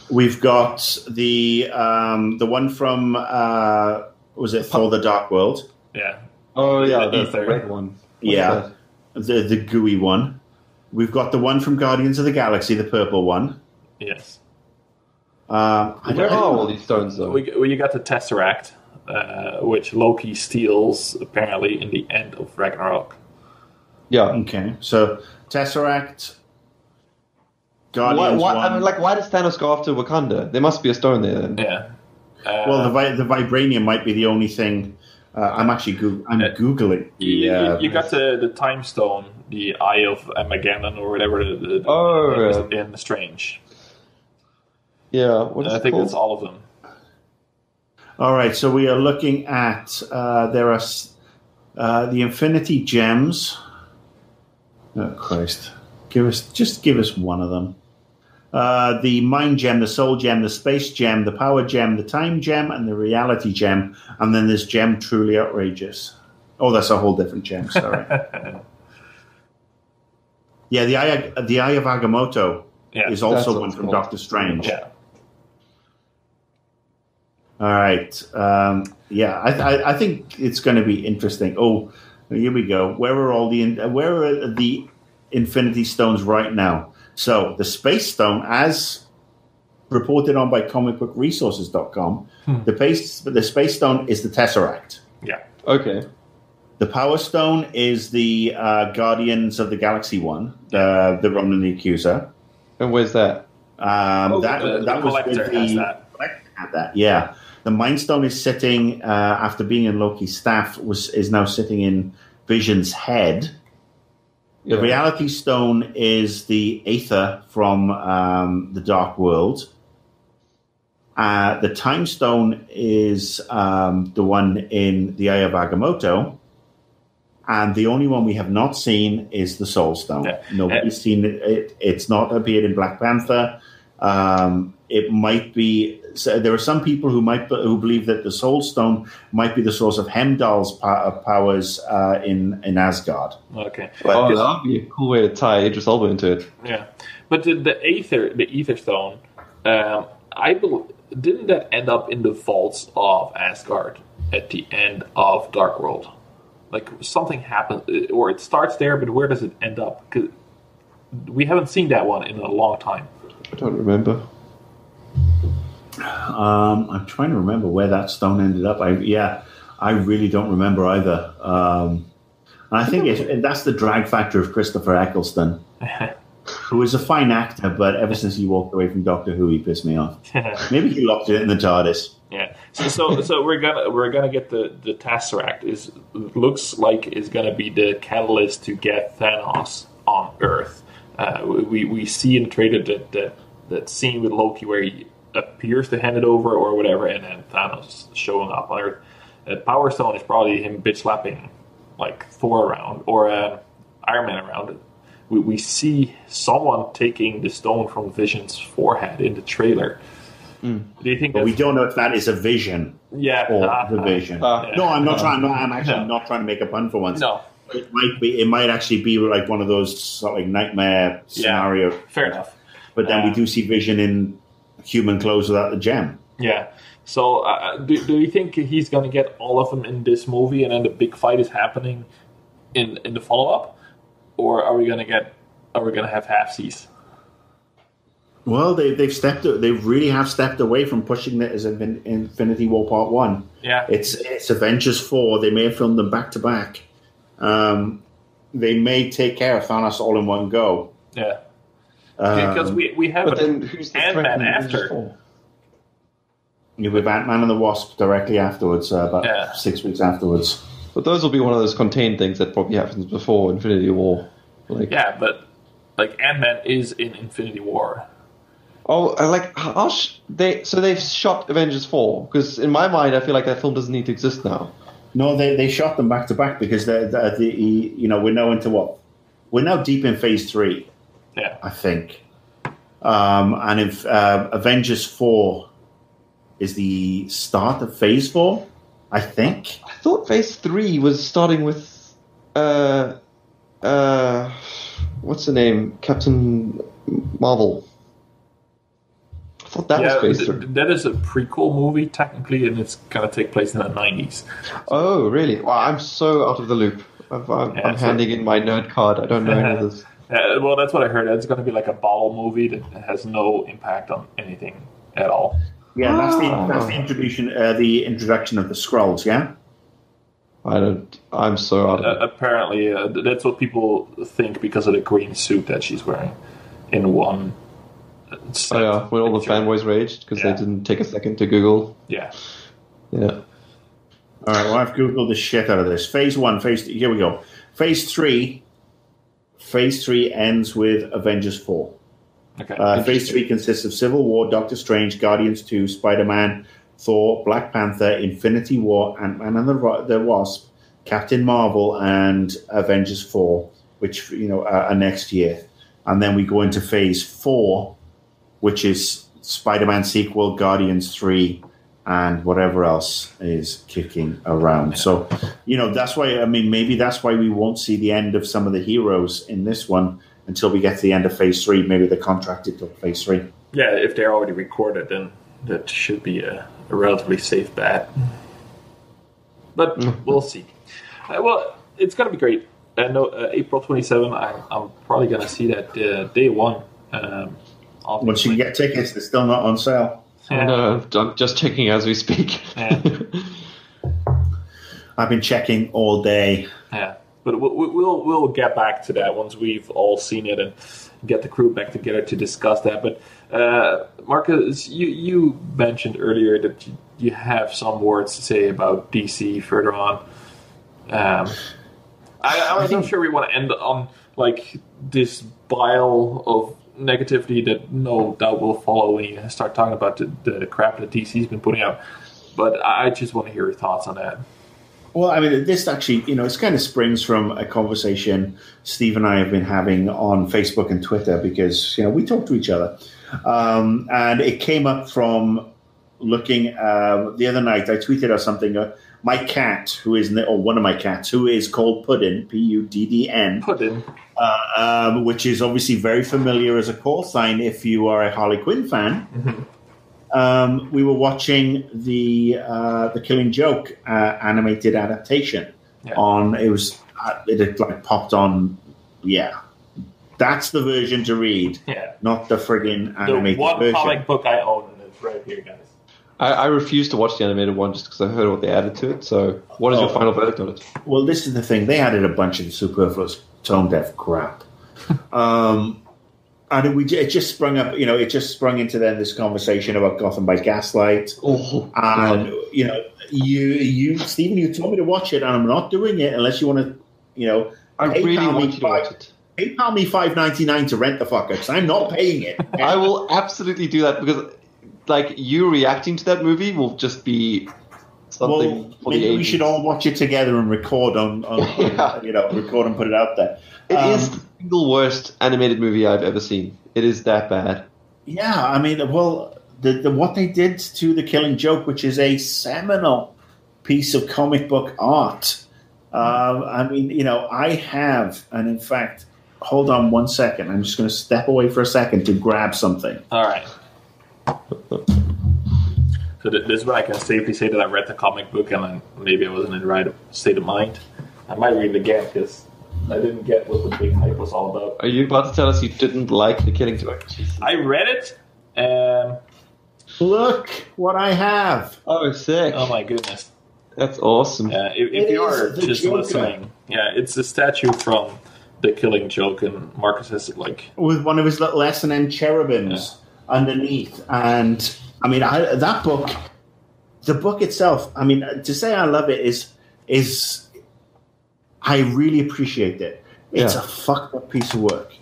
We've got the one from was it Thor: The Dark World? Yeah. Oh yeah, The the red one. Yeah, the gooey one. We've got the one from Guardians of the Galaxy, the purple one. Yes. Where are all these stones though? You got the Tesseract, which Loki steals apparently in the end of Ragnarok. Yeah. Okay, so Tesseract, Guardians why, one. I mean, why does Thanos go after Wakanda? There must be a stone there then. Yeah. Well, the vibranium might be the only thing. I'm actually googling. You got the Time Stone, the Eye of Armageddon, or whatever. In Strange. Yeah. What is I it think called? that's all of them. All right, so we are looking at there are the Infinity Gems. Oh Christ! Give us one of them. The Mind Gem, the Soul Gem, the Space Gem, the Power Gem, the Time Gem, and the Reality Gem. And then there's Gem Truly Outrageous. Oh, that's a whole different gem. Sorry. Yeah, the Eye of Agamotto is also one from Doctor Strange. Yeah. All right. I think it's going to be interesting. Oh, here we go. Where are the Infinity Stones right now? So the Space Stone, as reported on by comicbookresources.com, the Space Stone is the Tesseract. Yeah. Okay. The Power Stone is the Guardians of the Galaxy one, the Ronan the Accuser. And where's that? That was with Collector has that. Collector had that. Yeah. The Mind Stone is sitting after being in Loki's staff is now sitting in Vision's head. The Reality Stone is the Aether from the Dark World. The Time Stone is the one in the Eye of Agamotto. And the only one we have not seen is the Soul Stone. Yeah. Nobody's seen it. It's not appeared in Black Panther. It might be. So there are some people who believe that the Soul Stone might be the source of Heimdall's powers in Asgard. Okay. Well, that would be a cool way to tie Idris Elba into it. Yeah, but the Aether Stone, didn't that end up in the vaults of Asgard at the end of Dark World? Like something happened, or it starts there, but where does it end up? Because we haven't seen that one in a long time. I don't remember. I'm trying to remember where that stone ended up. I really don't remember either. And I think that's the drag factor of Christopher Eccleston, who is a fine actor, but ever since he walked away from Doctor Who, he pissed me off. Maybe he locked it in the TARDIS. Yeah. So we're gonna get the Tesseract. Looks like is gonna be the catalyst to get Thanos on Earth. We see in the trailer that scene with Loki where he appears to hand it over or whatever, and then Thanos showing up on Earth. Power Stone is probably him bitch slapping like Thor around or Iron Man around. We see someone taking the stone from Vision's forehead in the trailer. Do you think? But we don't know if that is a vision. Yeah, or the Vision. No, I'm not trying. I'm actually not trying to make a pun for once. No, it might be. It might actually be like one of those sort of like nightmare scenarios. Fair enough. But then we do see Vision in human clothes without the gem. Yeah. So do you think he's going to get all of them in this movie, and then the big fight is happening in the follow up, or are we going to have half-seas? Well, they really have stepped away from pushing it as Infinity War Part 1. Yeah. It's Avengers 4. They may have filmed them back to back. They may take care of Thanos all in one go. Yeah. Because we have Ant-Man after. You have Ant-Man and the Wasp directly afterwards, 6 weeks afterwards. But those will be one of those contained things that probably happens before Infinity War. But like Ant-Man is in Infinity War. Oh, they've shot Avengers 4 because in my mind I feel like that film doesn't need to exist now. No, they shot them back to back because we're now into what? We're now deep in Phase 3. Yeah, I think. And if Avengers 4 is the start of Phase 4, I think. I thought Phase 3 was starting with what's the name? Captain Marvel. I thought that was Phase 3. That is a prequel movie technically, and it's gonna take place in the 90s. Oh, really? Wow, I'm so out of the loop. I'm handing in my nerd card. I don't know any of this. Well, that's what I heard. It's going to be like a bottle movie that has no impact on anything at all. Yeah, that's the introduction of the Skrulls. Yeah, I'm so out of it. Apparently, that's what people think because of the green suit that she's wearing in one. When all the fanboys raged because they didn't take a second to Google. Yeah. Yeah. All right. Well, I've Googled the shit out of this. Phase 1, here we go. Phase 3 ends with Avengers 4. Okay. Phase 3 consists of Civil War, Doctor Strange, Guardians 2, Spider-Man, Thor, Black Panther, Infinity War, Ant-Man and the Wasp, Captain Marvel, and Avengers 4, which are next year. And then we go into Phase 4, which is Spider-Man sequel, Guardians 3, and whatever else is kicking around. So, that's why, maybe that's why we won't see the end of some of the heroes in this one until we get to the end of Phase 3. Maybe they're contracted till Phase 3. Yeah, if they're already recorded, then that should be a relatively safe bet. But we'll see. Well, it's going to be great. I know April 27, I'm probably going to see that day one. Once you get tickets, they're still not on sale. Yeah. No, I'm just checking as we speak. Yeah. I've been checking all day. Yeah, but we'll get back to that once we've all seen it and get the crew back together to discuss that. But Marcus, you mentioned earlier that you have some words to say about DC further on. I wasn't sure we want to end on like this pile of negativity that no doubt will follow when you start talking about the crap that DC's been putting out. But I just want to hear your thoughts on that. Well, I mean, this actually, it kind of springs from a conversation Steve and I have been having on Facebook and Twitter because, we talk to each other. And it came up from looking the other night. I tweeted out something. My cat, one of my cats, who is called Puddin, Puddn. Puddin. Which is obviously very familiar as a call sign if you are a Harley Quinn fan. Mm-hmm. We were watching the Killing Joke animated adaptation it had like popped on. Yeah, that's the version to read. Yeah, not the friggin' animated version. The one comic book I own, and it's right here, guys. I refuse to watch the animated one just because I heard what they added to it. So, what is your final verdict on it? Well, this is the thing. They added a bunch of superfluous tone-deaf crap. And it just sprung up, it just sprung into then this conversation about Gotham by Gaslight. Oh, and, you, Stephen, you told me to watch it, and I'm not doing it unless you want to, I really want you to watch it. PayPal me $5.99 to rent the fucker, because I'm not paying it. I will absolutely do that, because you reacting to that movie will just be something for the ages. We should all watch it together and record record and put it out there. It is the single worst animated movie I've ever seen. It is that bad. Yeah, I mean, well, what they did to The Killing Joke, which is a seminal piece of comic book art. I mean, I have, and in fact, hold on one second. I'm just going to step away for a second to grab something. All right. So this is when I can safely say that I read the comic book and then maybe I wasn't in the right state of mind. I might read it again because I didn't get what the big hype was all about. Are you about to tell us you didn't like The Killing Joke? I read it and... Look what I have. Oh, sick. Oh my goodness. That's awesome. If you are just listening, it's a statue from The Killing Joke and Marcus has with one of his little S&M cherubims underneath. And I mean, that book, the book itself, I mean, to say I love it is I really appreciate it. It's a fucked up piece of work.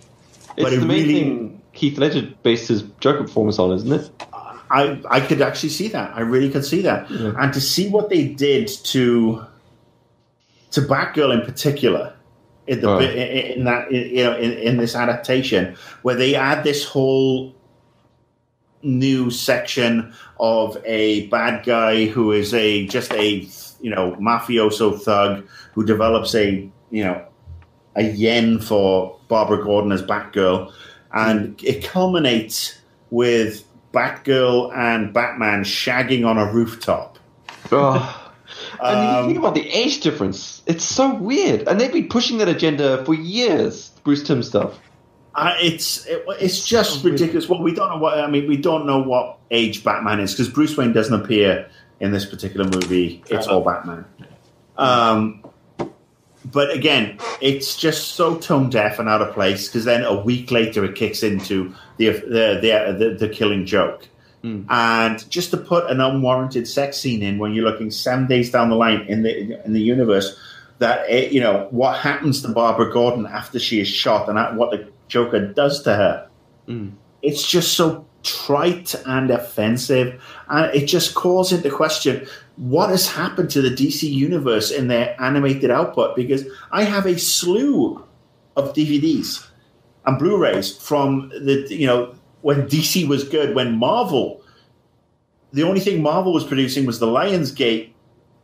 It's the main thing Heath Ledger based his Joker performance on, isn't it? I could actually see that. I really could see that. Yeah. And to see what they did to Batgirl in particular in this adaptation, where they add this whole new section of a bad guy who is just a mafioso thug who develops a yen for Barbara Gordon as Batgirl, and it culminates with Batgirl and Batman shagging on a rooftop. Oh. And you think about the age difference. It's so weird. And they've been pushing that agenda for years, Bruce Timm stuff. It's just ridiculous. Well, we don't know what age Batman is because Bruce Wayne doesn't appear in this particular movie. It's all Batman. But again, it's just so tone deaf and out of place because then a week later it kicks into the Killing Joke. And just to put an unwarranted sex scene in when you're looking 7 days down the line in the universe, that what happens to Barbara Gordon after she is shot and what the Joker does to her, it's just so trite and offensive, and it just calls into question what has happened to the DC universe in their animated output, because I have a slew of DVDs and Blu-rays from when DC was good, when Marvel, the only thing Marvel was producing was the Lionsgate,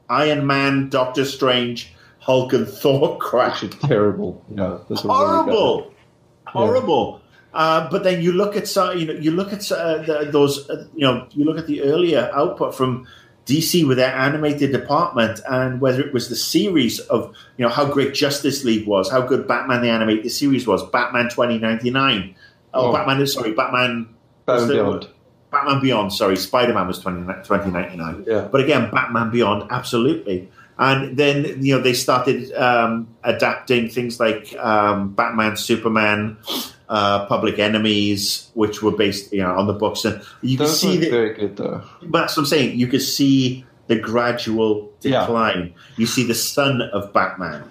Iron Man, Doctor Strange, Hulk and Thor crap. Terrible. Yeah, that's horrible. But then you look at you look at the earlier output from DC with their animated department, and whether it was the series of how great Justice League was, how good Batman the animated series was, Batman 2099. Batman Beyond. Batman Beyond. Sorry, Spider-Man was 2099. Yeah. But again, Batman Beyond, absolutely. And then they started adapting things like Batman, Superman, Public Enemies, which were based on the books, and you can see that very good though. But that's what I'm saying. You can see the gradual decline. You see the son of Batman.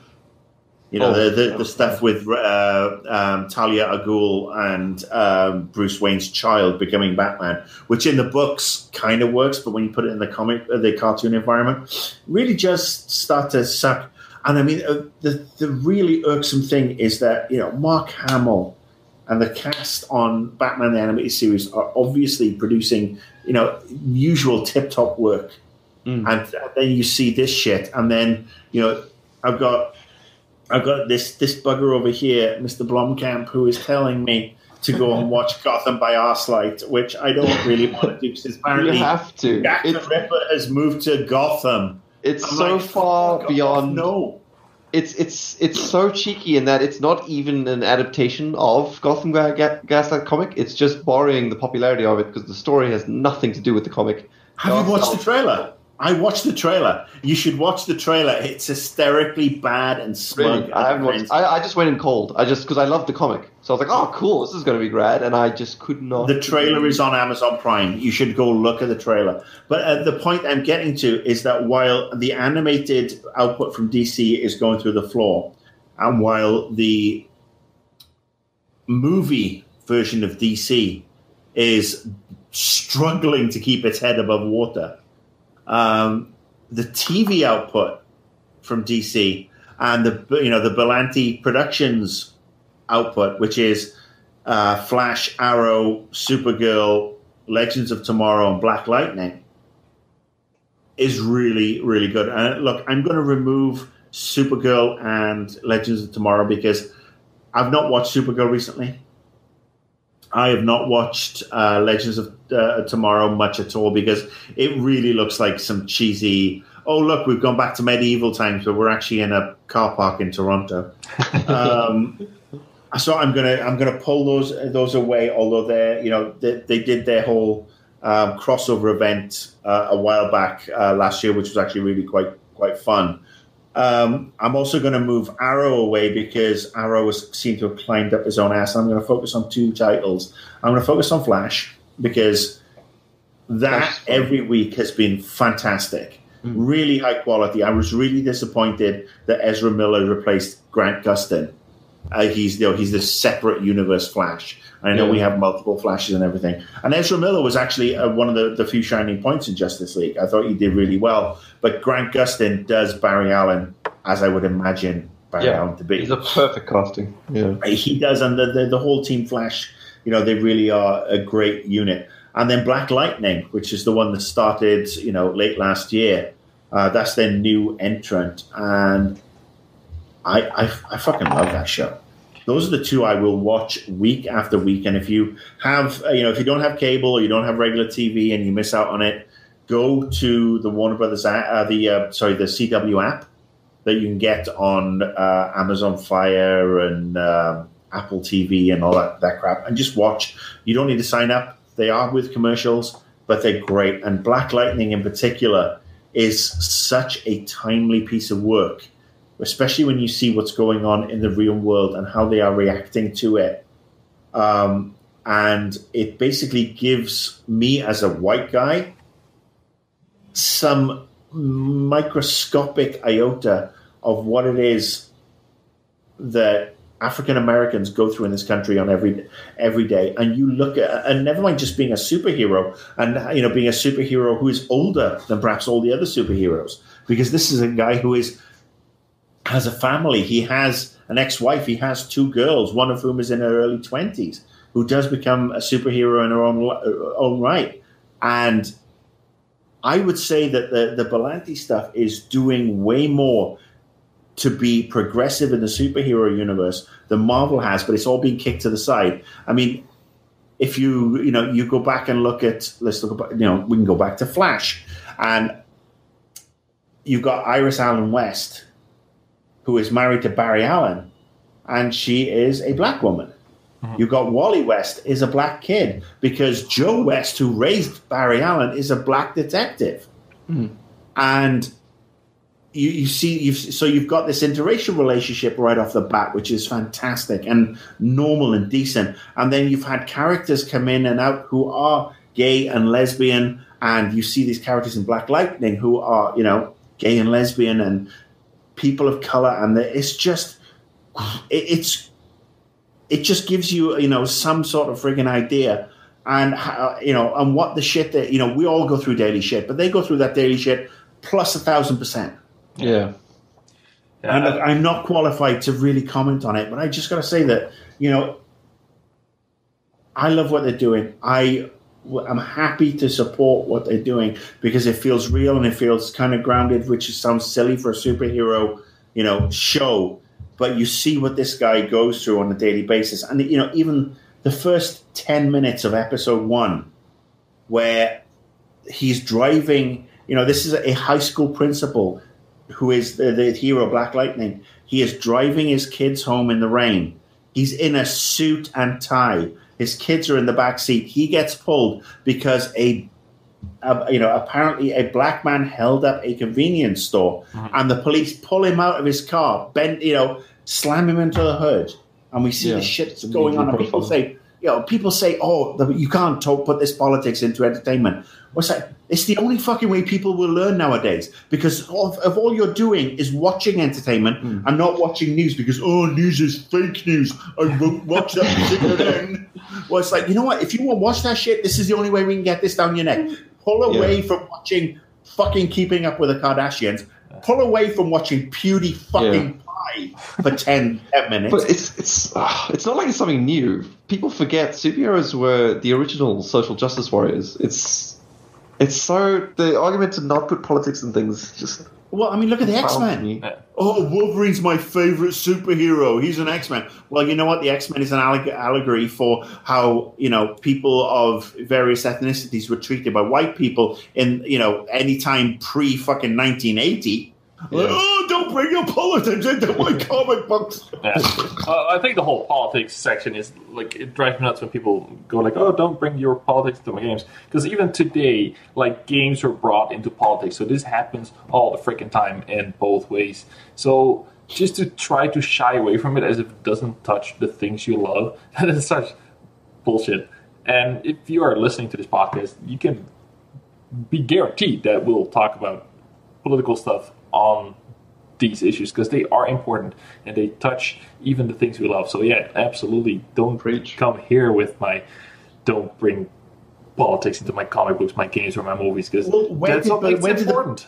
You know, the stuff with Talia al Ghul and Bruce Wayne's child becoming Batman, which in the books kind of works, but when you put it in the cartoon environment, really just start to suck. And I mean, the really irksome thing is that, you know, Mark Hamill and the cast on Batman the Animated Series are obviously producing, you know, usual tip-top work. And then you see this shit, and then, you know, I've got this bugger over here, Mr. Blomkamp, who is telling me to go and watch Gotham by Arcelight, which I don't really want to do because apparently you have to. Jack the Ripper has moved to Gotham. It's so far beyond. No, it's so cheeky in that it's not even an adaptation of Gotham Gaslight comic. It's just borrowing the popularity of it because the story has nothing to do with the comic. Have you watched the trailer? I watched the trailer. You should watch the trailer. It's hysterically bad and smug. Really? I haven't watched. I just went in cold. Because I loved the comic, so I was like, "Oh, cool! This is going to be grad," and I just could not. The trailer is on Amazon Prime. You should go look at the trailer. But the point I'm getting to is that while the animated output from DC is going through the floor, and while the movie version of DC is struggling to keep its head above water. The TV output from DC and the Berlanti Productions output, which is Flash, Arrow, Supergirl, Legends of Tomorrow, and Black Lightning, is really, really good. And look, I'm going to remove Supergirl and Legends of Tomorrow because I've not watched Supergirl recently. I have not watched Legends of Tomorrow much at all because it really looks like some cheesy, oh, look, we've gone back to medieval times, but we're actually in a car park in Toronto. So I'm gonna pull those away, although they did their whole crossover event a while back last year, which was actually really quite fun. I'm also going to move Arrow away because Arrow seemed to have climbed up his own ass. I'm going to focus on two titles. I'm going to focus on Flash because that every week has been fantastic. Really high quality. I was really disappointed that Ezra Miller replaced Grant Gustin. He's the separate universe Flash. I know we have multiple Flashes and everything. And Ezra Miller was actually one of the few shining points in Justice League. I thought he did really well. But Grant Gustin does Barry Allen as I would imagine Barry Allen to be. He's a perfect casting. Yeah, he does. And the whole Team Flash, they really are a great unit. And then Black Lightning, which is the one that started, late last year. That's their new entrant. And I fucking love that show. Those are the two I will watch week after week. And if you have, if you don't have cable or you don't have regular TV and you miss out on it, go to the Warner Brothers, the CW app that you can get on Amazon Fire and Apple TV and all that crap, and just watch. You don't need to sign up. They are with commercials, but they're great. And Black Lightning in particular is such a timely piece of work, especially when you see what's going on in the real world and how they are reacting to it. And it basically gives me, as a white guy, some microscopic iota of what it is that African Americans go through in this country on every day. And you look at, and never mind just being a superhero, and being a superhero who is older than perhaps all the other superheroes, because this is a guy who has a family. He has an ex-wife. He has two girls, one of whom is in her early 20s, who does become a superhero in her own right. And I would say that the Berlanti stuff is doing way more to be progressive in the superhero universe than Marvel has, but it's all being kicked to the side. I mean, if you go back and look at, let's look about, we can go back to Flash, and you've got Iris Allen West, who is married to Barry Allen, and she is a black woman. Mm-hmm. You've got Wally West is a black kid because Joe West, who raised Barry Allen, is a black detective. Mm-hmm. And you've got this interracial relationship right off the bat, which is fantastic and normal and decent. And then you've had characters come in and out who are gay and lesbian, and you see these characters in Black Lightning who are, gay and lesbian and people of color, and it's just it just gives you, some sort of friggin' idea. And, and what the shit that, we all go through daily shit, but they go through that daily shit plus 1,000%. Yeah. And I'm not qualified to really comment on it, but I just got to say that, I love what they're doing. I'm happy to support what they're doing because it feels real and it feels kind of grounded, which sounds silly for a superhero, show. But you see what this guy goes through on a daily basis. And, even the first 10 minutes of episode 1, where he's driving, this is a high school principal who is the hero, Black Lightning. He is driving his kids home in the rain. He's in a suit and tie. His kids are in the back seat. He gets pulled because apparently a black man held up a convenience store, and the police pull him out of his car, slam him into the hood, and we see the shit that's going on. And people say, "Oh, you can't put this politics into entertainment." It's the only fucking way people will learn nowadays, because of all you're doing is watching entertainment and not watching news, because news is fake news. I won't watch that particular end. Well, it's like, you know what? If you want to watch that shit, this is the only way we can get this down your neck. Pull away from watching fucking Keeping Up with the Kardashians. Pull away from watching Pewdie fucking Pie for 10 minutes. But it's not like it's something new. People forget superheroes were the original social justice warriors. It's so the argument to not put politics in things just. Well, I mean, look at the X-Men. Oh, Wolverine's my favorite superhero. He's an X-Men. Well, you know what? The X-Men is an allegory for how, people of various ethnicities were treated by white people in, any time pre-fucking 1980. Yeah. Don't bring your politics into my comic books. Yeah. I think the whole politics section is like, it drives me nuts when people go like, don't bring your politics to my games. Because even today, like, games are brought into politics. So this happens all the freaking time in both ways. So just to try to shy away from it as if it doesn't touch the things you love, that is such bullshit. And if you are listening to this podcast, you can be guaranteed that we'll talk about political stuff on these issues, because they are important and they touch even the things we love. So yeah, absolutely, don't come here with don't bring politics into my comic books, my games, or my movies, because that's what makes it important.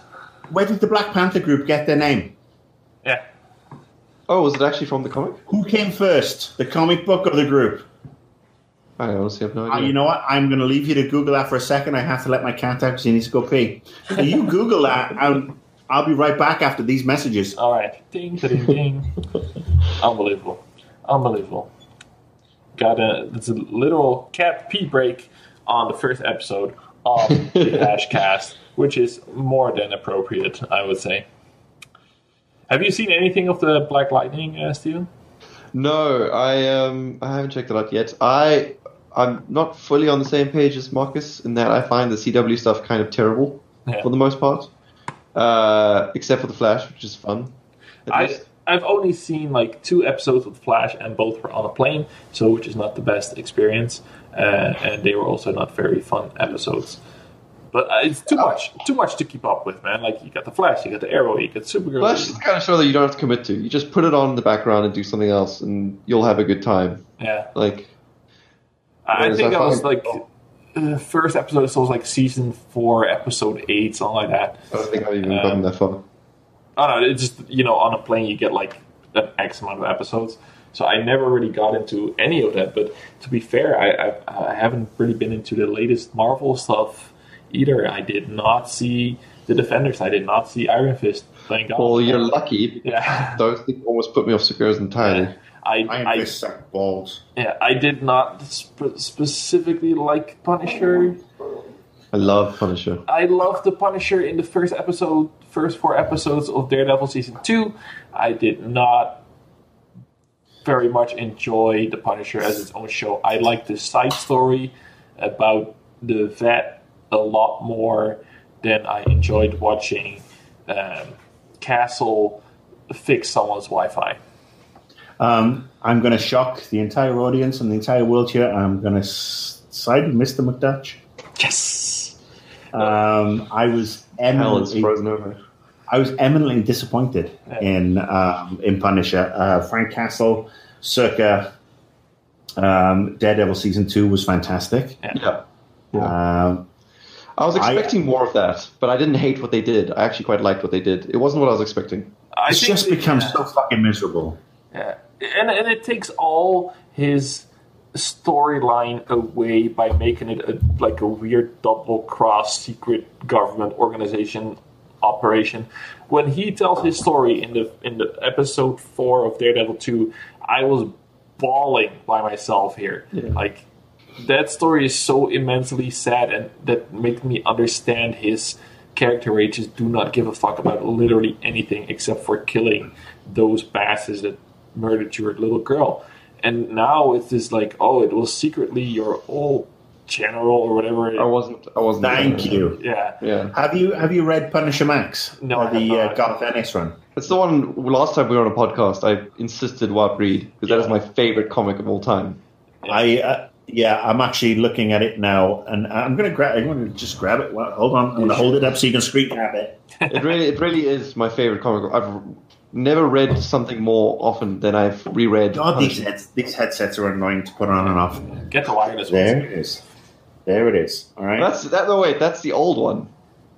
Where did the Black Panther group get their name? Yeah. Oh, was it actually from the comic? Who came first, the comic book or the group? I honestly have no idea. You know what? I'm going to leave you to Google that for a second. I have to let my cat out because he needs to go pee. So you Google that, and I'll be right back after these messages. All right. Ding, ding, ding. Unbelievable. It's a literal cat pee break on the first episode of the Hashcast, which is more than appropriate, I would say. Have you seen anything of the Black Lightning, Steven? No, I haven't checked it out yet. I'm not fully on the same page as Marcus in that I find the CW stuff kind of terrible for the most part. Except for the Flash, which is fun. I've only seen like 2 episodes of the Flash, and both were on a plane, so which is not the best experience, and they were also not very fun episodes. But it's too much to keep up with, man. Like, you got the Flash, you got the Arrow, you got Supergirl. Flash is the kind of show that you don't have to commit to. You just put it on in the background and do something else, and you'll have a good time. Yeah. Like, I think that was like the first episode, so it was like season 4, episode 8, something like that. I don't think I've even gotten that far. Oh no, it's just, on a plane you get like an X amount of episodes. So I never really got into any of that. But to be fair, I haven't really been into the latest Marvel stuff either. I did not see the Defenders. I did not see Iron Fist. Thank God. Well, you're lucky. Yeah. Those things almost put me off superheroes entirely. Yeah. Iron Fist suck balls. Yeah, I did not specifically like Punisher. I love Punisher. I loved the Punisher in the first 4 episodes of Daredevil Season 2. I did not very much enjoy the Punisher as its own show. I liked the side story about the vet a lot more than I enjoyed watching Castle fix someone's Wi-Fi. I'm going to shock the entire audience and the entire world here. I'm going to side with Mr. McDutch. Yes! I was eminently I was eminently disappointed in Punisher. Frank Castle, circa Daredevil season 2 was fantastic. Yeah. I was expecting more of that, but I didn't hate what they did. I actually quite liked what they did. It wasn't what I was expecting. It's just become so fucking miserable. Yeah, and it takes all his storyline away by making it like a weird double-cross secret government organization operation. When he tells his story in the episode 4 of Daredevil 2, I was bawling by myself here. Yeah. Like, that story is so immensely sad, and that makes me understand his character where he just do not give a fuck about literally anything except for killing those bastards that murdered your little girl. And now it's just like, oh, it was secretly your old general or whatever. I wasn't. Thank you. Yeah. Have you read Punisher Max? No, or the Garth Ennis run? It's the one. Last time we were on a podcast, I insisted Wap read because that is my favorite comic of all time. I'm actually looking at it now, and I'm going to just grab it. Well, hold on, I'm going to hold it up so you can screen grab it. It really is my favorite comic. I've never read something more often than I've reread. God, these headsets are annoying to put on and off. Get the wireless one. There it is. All right. That's the old one,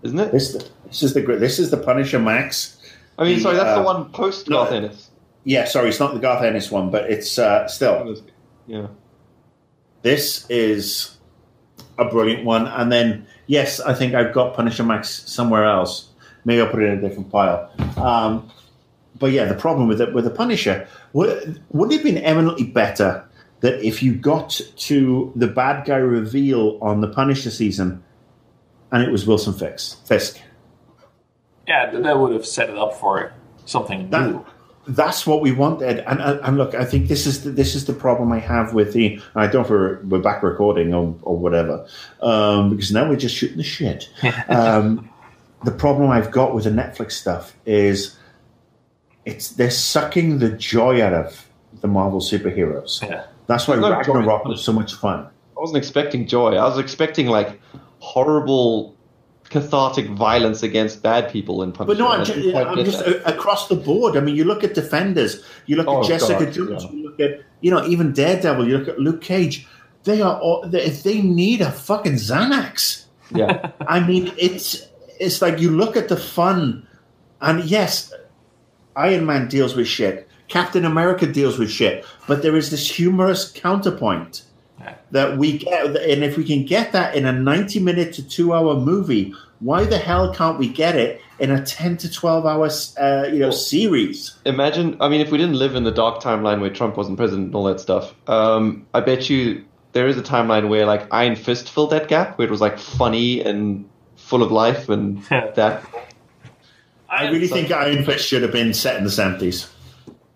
isn't it? This is the Punisher Max. I mean, sorry, that's the one post Garth Ennis. Yeah, sorry, it's not the Garth Ennis one, but it's still. Yeah. This is a brilliant one, and then yes, I think I've got Punisher Max somewhere else. Maybe I'll put it in a different pile. But yeah, the problem with the Punisher, wouldn't it have been eminently better that if you got to the bad guy reveal on the Punisher season and it was Wilson Fisk? Yeah, that would have set it up for something new. That's what we wanted, and look, I think this is the problem I have with the. I don't know if we're back recording or whatever, because now we're just shooting the shit. The problem I've got with the Netflix stuff is they're sucking the joy out of the Marvel superheroes. Yeah. That's why Ragnarok was so much fun. I wasn't expecting joy. I was expecting like horrible, cathartic violence against bad people in Punisher. But no, I'm just across the board. I mean, you look at Defenders, you look at Jessica Jones, you look at even Daredevil, you look at Luke Cage. They are all, if they need a fucking Xanax. Yeah, I mean, it's like you look at the fun, and yes, Iron Man deals with shit, Captain America deals with shit, but there is this humorous counterpoint that we get, and if we can get that in a 90-minute to 2-hour movie, why the hell can't we get it in a 10 to 12 hour series? Imagine, I mean, if we didn't live in the dark timeline where Trump wasn't president and all that stuff, I bet you there is a timeline where like Iron Fist filled that gap, where it was like funny and full of life and that. I really think Iron Fist should have been set in the 70s.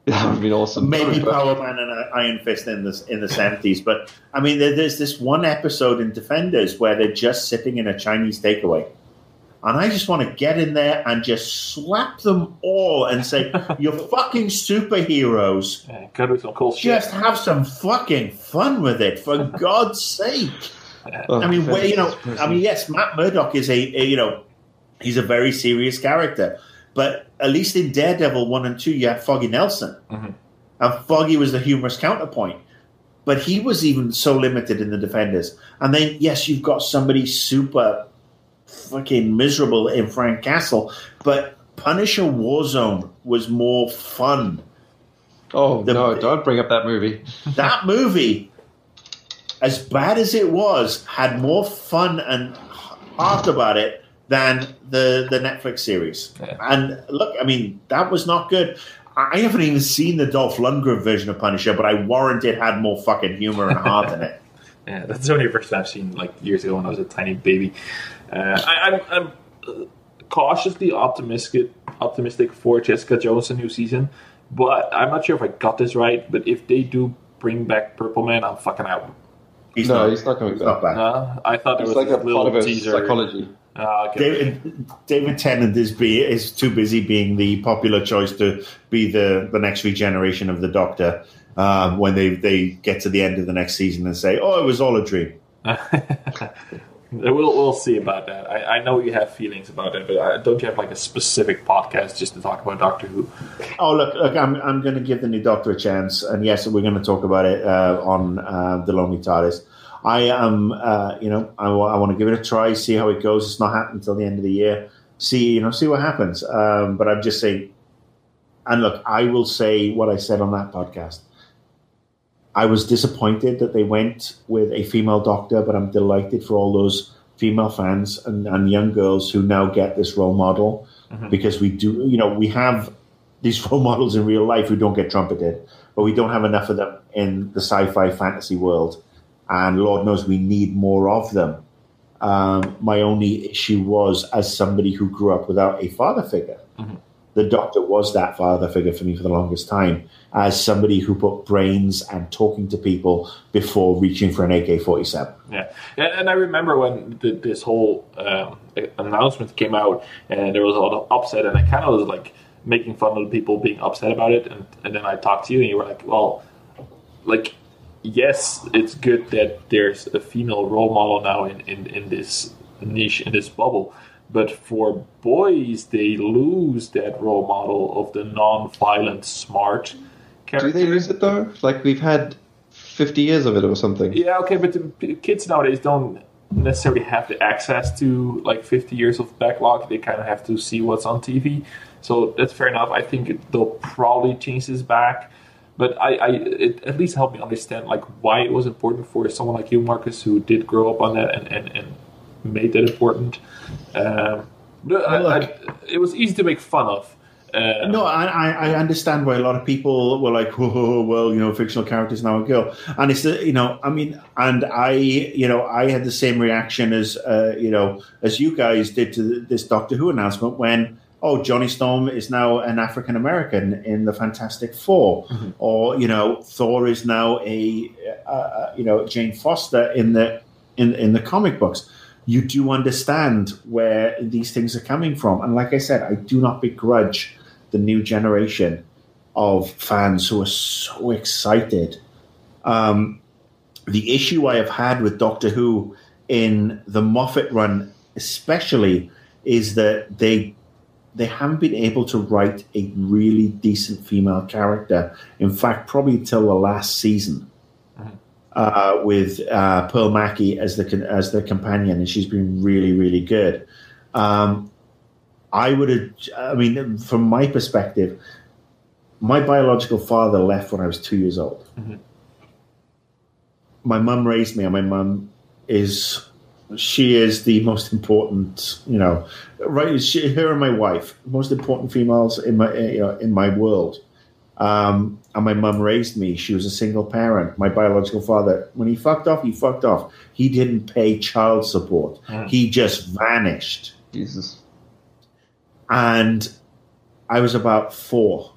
That would have been awesome. Maybe Power Man and Iron Fist in the 70s. But, I mean, there's this one episode in Defenders where they're just sitting in a Chinese takeaway. And I just want to get in there and just slap them all and say, you're fucking superheroes. Yeah, good with some cool shit. Just have some fucking fun with it, for God's sake. I mean, yes, Matt Murdock is he's a very serious character. But at least in Daredevil 1 and 2, you had Foggy Nelson. Mm-hmm. And Foggy was the humorous counterpoint. But he was even so limited in the Defenders. And then, yes, you've got somebody super fucking miserable in Frank Castle. But Punisher Warzone was more fun. Oh, no, don't bring up that movie. That movie, as bad as it was, had more fun and heart about it than the Netflix series. Yeah. And look, I mean, that was not good. I haven't even seen the Dolph Lundgren version of Punisher, but I warrant it had more fucking humor and heart in it. Yeah, that's the only version I've seen like years ago when I was a tiny baby. I'm cautiously optimistic for Jessica Jones' new season, but I'm not sure if I got this right. But if they do bring back Purple Man, I'm fucking out. He's not coming back. No, I thought it was like a little part of teaser. Psychology. Okay. David Tennant is too busy being the popular choice to be the next regeneration of the Doctor when they get to the end of the next season and say, "Oh, it was all a dream." We'll see about that. I know you have feelings about that, but don't you have like a specific podcast just to talk about Doctor Who? Oh, look! I'm going to give the new Doctor a chance, and yes, we're going to talk about it on the Lonely TARDIS. I am, I want to give it a try, see how it goes. It's not happening until the end of the year. See what happens. But I'm just saying, and look, I will say what I said on that podcast. I was disappointed that they went with a female Doctor, but I'm delighted for all those female fans and young girls who now get this role model, because we do, we have these role models in real life who don't get trumpeted, but we don't have enough of them in the sci-fi fantasy world. And Lord knows we need more of them. My only issue was, as somebody who grew up without a father figure, the Doctor was that father figure for me for the longest time, as somebody who put brains and talking to people before reaching for an AK-47. Yeah, and I remember when this whole announcement came out, and there was a lot of upset, and I kind of was like making fun of the people being upset about it, and then I talked to you, and you were like, well, like, yes, it's good that there's a female role model now in this niche, in this bubble. But for boys, they lose that role model of the non-violent, smart character. Do they lose it though? Like, we've had 50 years of it or something. Yeah, okay, but the kids nowadays don't necessarily have the access to like 50 years of backlog. They kind of have to see what's on TV. So that's fair enough. I think they'll probably change this back. But it at least helped me understand like why it was important for someone like you, Marcus, who did grow up on that and made that important. It was easy to make fun of. No, I understand why a lot of people were like, "Whoa, well, fictional characters now a girl," and it's and I had the same reaction as as you guys did to this Doctor Who announcement when, oh, Johnny Storm is now an African American in the Fantastic Four, or Thor is now a Jane Foster in the comic books. You do understand where these things are coming from, and like I said, I do not begrudge the new generation of fans who are so excited. The issue I have had with Doctor Who in the Moffat run, especially, is that they haven't been able to write a really decent female character. In fact, probably till the last season, with Pearl Mackie as the companion, and she's been really, really good. From my perspective, my biological father left when I was 2 years old. My mum raised me, and my mum is the most important, right? Her and my wife, most important females in my world. And my mum raised me. She was a single parent. My biological father, when he fucked off, he fucked off. He didn't pay child support. He just vanished. Jesus. And I was about 4,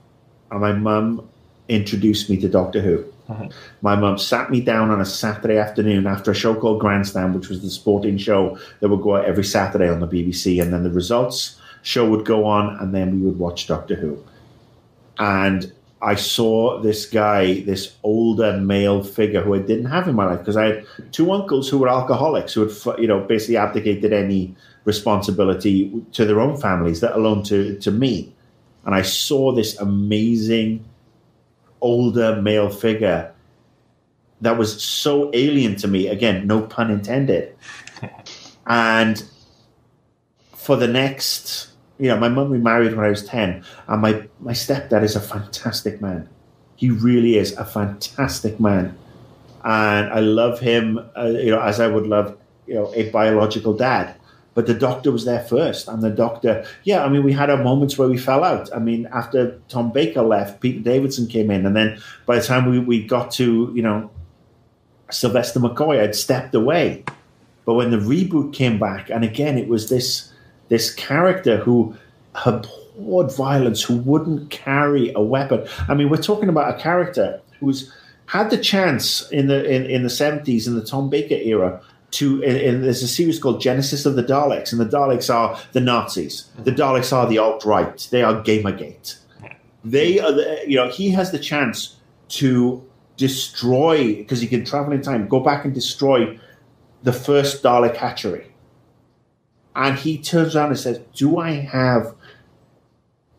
and my mum introduced me to Doctor Who. My mum sat me down on a Saturday afternoon after a show called Grandstand, which was the sporting show that would go out every Saturday on the BBC, and then the results show would go on, and then we would watch Doctor Who. And I saw this guy, this older male figure who I didn't have in my life, because I had 2 uncles who were alcoholics who had, basically abdicated any responsibility to their own families, let alone to me. And I saw this amazing older male figure that was so alien to me. Again, no pun intended. And for the next, my mum remarried when I was 10, and my stepdad is a fantastic man. He really is a fantastic man. And I love him, as I would love, a biological dad. But the Doctor was there first. And the Doctor, we had our moments where we fell out. After Tom Baker left, Peter Davidson came in. And then by the time we got to, Sylvester McCoy, I'd stepped away. But when the reboot came back, and again, it was this character who abhorred violence, who wouldn't carry a weapon. We're talking about a character who's had the chance in the 70s, in the Tom Baker era, there's a series called Genesis of the Daleks, and the Daleks are the Nazis. The Daleks are the alt-right. They are Gamergate. They are he has the chance to destroy, because he can travel in time, go back and destroy the first Dalek hatchery. And he turns around and says, do I have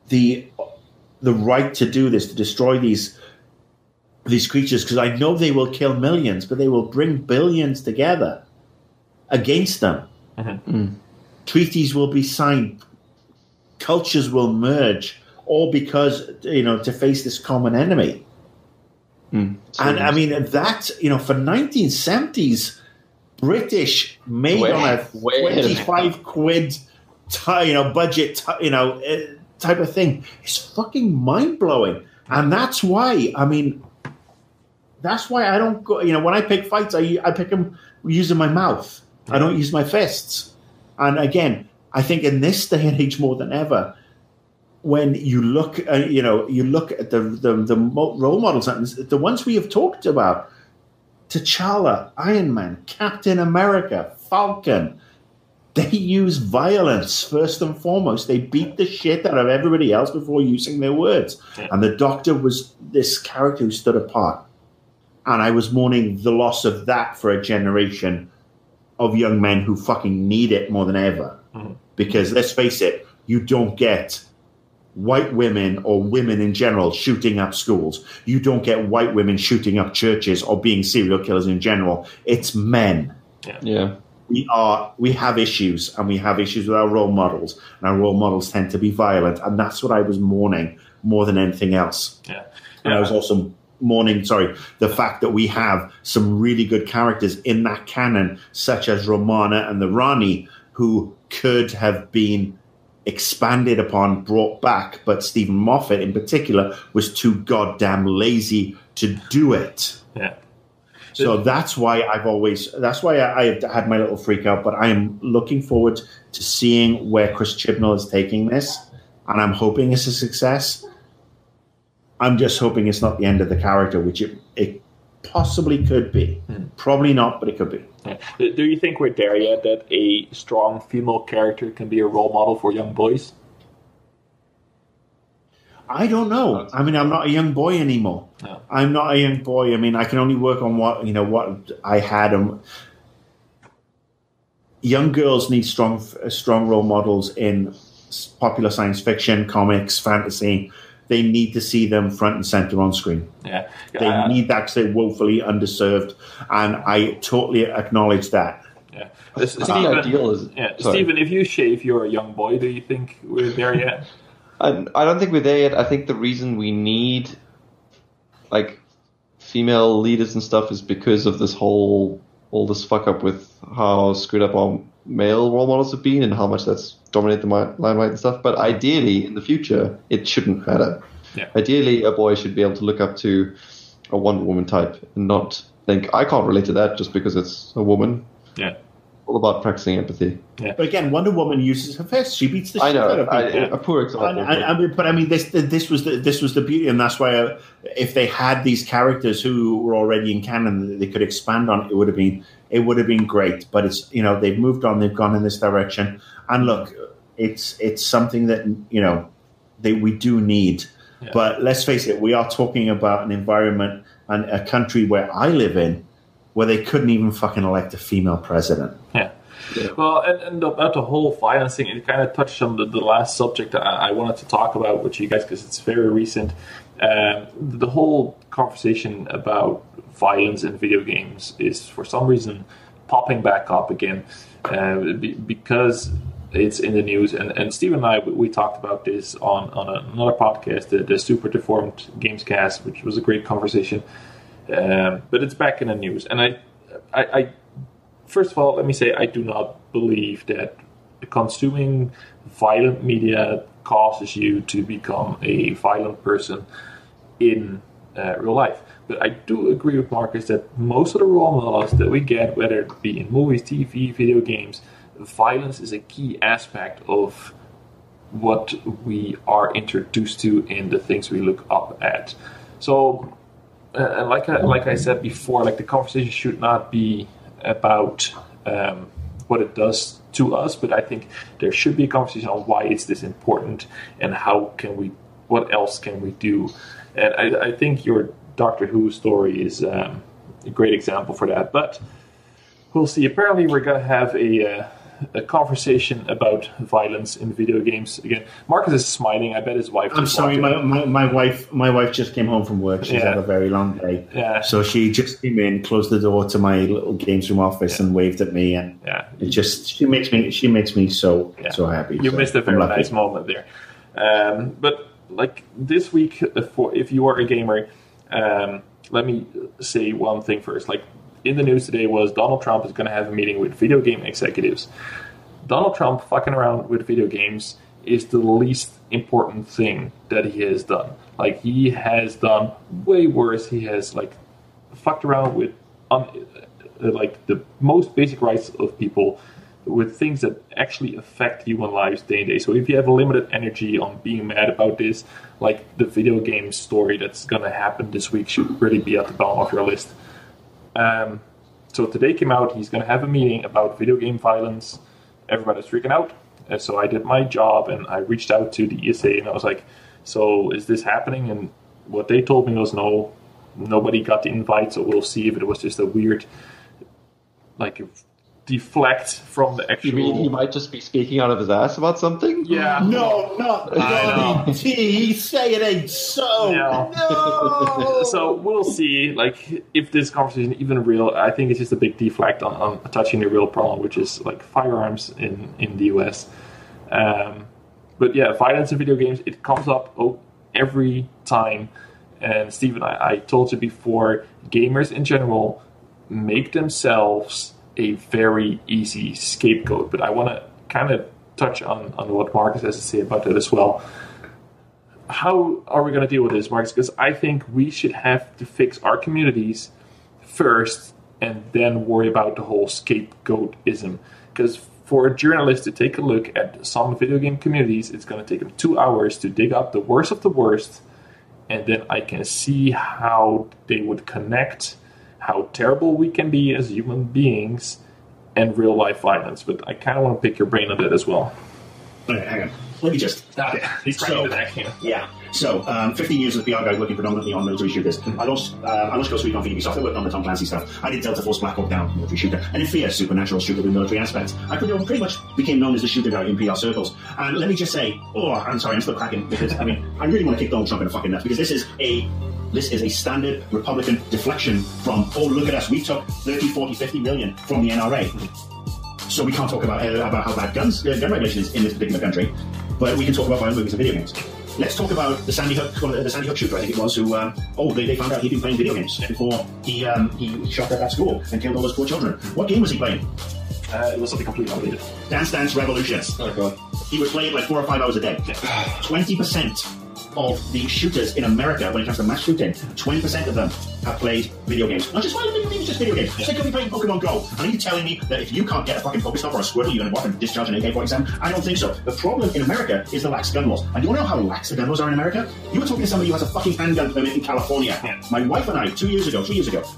the right to do this, to destroy these creatures? Because I know they will kill millions, but they will bring billions together against them. Treaties will be signed. Cultures will merge, all because, to face this common enemy. And I mean, that, for 1970s, British made on a 25 quid, budget, type of thing. It's fucking mind blowing. And that's why I don't go, when I pick fights, I pick them using my mouth. I don't use my fists. And again, I think in this day and age more than ever, when you look, you look at the role models, the ones we have talked about, T'Challa, Iron Man, Captain America, Falcon, they use violence first and foremost. They beat the shit out of everybody else before using their words. And the Doctor was this character who stood apart. And I was mourning the loss of that for a generation of young men who fucking need it more than ever. Because let's face it, you don't get white women or women in general shooting up schools. You don't get white women shooting up churches or being serial killers in general. It's men. Yeah. We have issues, and we have issues with our role models, and our role models tend to be violent, and that's what I was mourning more than anything else. And I was also mourning, the fact that we have some really good characters in that canon, such as Romana and the Rani, who could have been expanded upon, brought back, but Stephen Moffat in particular was too goddamn lazy to do it. So that's why I had my little freak out, but I am looking forward to seeing where Chris Chibnall is taking this, and I'm hoping it's a success. I'm just hoping it's not the end of the character, which it possibly could be. Probably not, but it could be. Do you think we're there yet, that a strong female character can be a role model for young boys? I don't know. I mean, I'm not a young boy anymore. I'm not a young boy. I mean, I can only work on what I had. Young girls need strong role models in popular science fiction, comics, fantasy. They need to see them front and center on screen. They need that because they're woefully underserved, and I totally acknowledge that. Stephen, if you shave, you're a young boy. Do you think we're there yet? I don't think we're there yet. I think the reason we need female leaders and stuff is because of all this fuck up with how screwed up our male role models have been and how much that's dominated the limelight and stuff. But ideally, in the future, it shouldn't matter. Ideally, a boy should be able to look up to a Wonder Woman type and not think, I can't relate to that just because it's a woman. All about practicing empathy. But again, Wonder Woman uses her fists. She beats the shit out of people. A poor example. But I mean, this was the beauty, and that's why if they had these characters who were already in canon that they could expand on, it would have been great. But it's they've moved on, they've gone in this direction, and look, it's something that we do need. But let's face it, we are talking about an environment and a country where I live in, where they couldn't even fucking elect a female president. Well, and about the whole violence thing, it kind of touched on the last subject I wanted to talk about with you guys, because it's very recent. The whole conversation about violence in video games is, for some reason, popping back up again because it's in the news. And Steve and I, we talked about this on another podcast, the Super Deformed Gamescast, which was a great conversation. But it's back in the news, and I first of all, let me say I do not believe that consuming violent media causes you to become a violent person in real life. But I do agree with Marcus that most of the role models that we get, whether it be in movies, TV, video games, violence is a key aspect of what we are introduced to in the things we look up at. So. And like I said before, the conversation should not be about what it does to us, but I think there should be a conversation on why is this important and what else can we do. And I think your Doctor Who story is a great example for that. But we'll see. Apparently, we're gonna have a conversation about violence in video games again. Marcus is smiling. I bet his wife. I'm sorry, my wife just came home from work. She's had a very long day. Yeah. So she just came in, closed the door to my little games room office, and waved at me, and it just she makes me so happy. You missed a very nice moment there. But like this week, if you are a gamer, let me say one thing first. Like, in the news today was Donald Trump is going to have a meeting with video game executives. Donald Trump fucking around with video games is the least important thing that he has done. Like, he has done way worse. He has like fucked around with like the most basic rights of people, with things that actually affect human lives day and day. So if you have a limited energy on being mad about this, like the video game story that's going to happen this week should really be at the bottom of your list. So today came out, he's going to have a meeting about video game violence. Everybody's freaking out. And so I did my job and I reached out to the ESA and I was like, so is this happening? And what they told me was no, nobody got the invite. So we'll see if it was just a weird, like, deflect from the actual... You mean he might just be speaking out of his ass about something? Yeah. No, not Johnny T. Say it ain't so. No. So we'll see, like, if this conversation is even real. I think it's just a big deflect on touching the real problem, which is like firearms in the US. But yeah, violence in video games, it comes up every time. And Stephen, I told you before, gamers in general make themselves a very easy scapegoat, but I want to kind of touch on what Marcus has to say about that as well. How are we going to deal with this, Marcus? Because I think we should have to fix our communities first and then worry about the whole scapegoatism. Because for a journalist to take a look at some video game communities, it's going to take them 2 hours to dig up the worst of the worst, and then I can see how they would connect how terrible we can be as human beings and real life violence. But I kind of want to pick your brain on that as well. Okay, hang on. Let me just... He's trying to back here. Yeah. So, 15 years as a PR guy working predominantly on military shooters. I lost go speak on Ubisoft. I worked on the Tom Clancy stuff. I did Delta Force Black Hawk Down, military shooter. And in Fear, supernatural shooter with military aspects. I pretty much became known as the shooter guy in PR circles. And let me just say, I'm sorry, I'm still cracking, because, I mean, I really want to kick Donald Trump in the fucking nuts, because this is a standard Republican deflection from, look at us, we took 30, 40, 50 million from the NRA. So we can't talk about how bad gun regulation is in this particular country, but we can talk about violent movies and video games. Let's talk about the Sandy Hook shooter, I think it was, who, they found out he'd been playing video games before he shot up that school and killed all those poor children. What game was he playing? It was something completely unrelated. Dance Dance Revolution. Oh, God. He would play it like 4 or 5 hours a day. 20% of the shooters in America, when it comes to mass shooting, 20% of them have played video games. Not just violent video games, just video games. They could be playing Pokemon Go. And are you telling me that if you can't get a fucking Pokestop or a Squirtle, you're going to walk and discharge an AK-47? I don't think so. The problem in America is the lax gun laws. And you want to know how lax the gun laws are in America? You were talking to somebody who has a fucking handgun permit in California. Yeah. My wife and I, 3 years ago,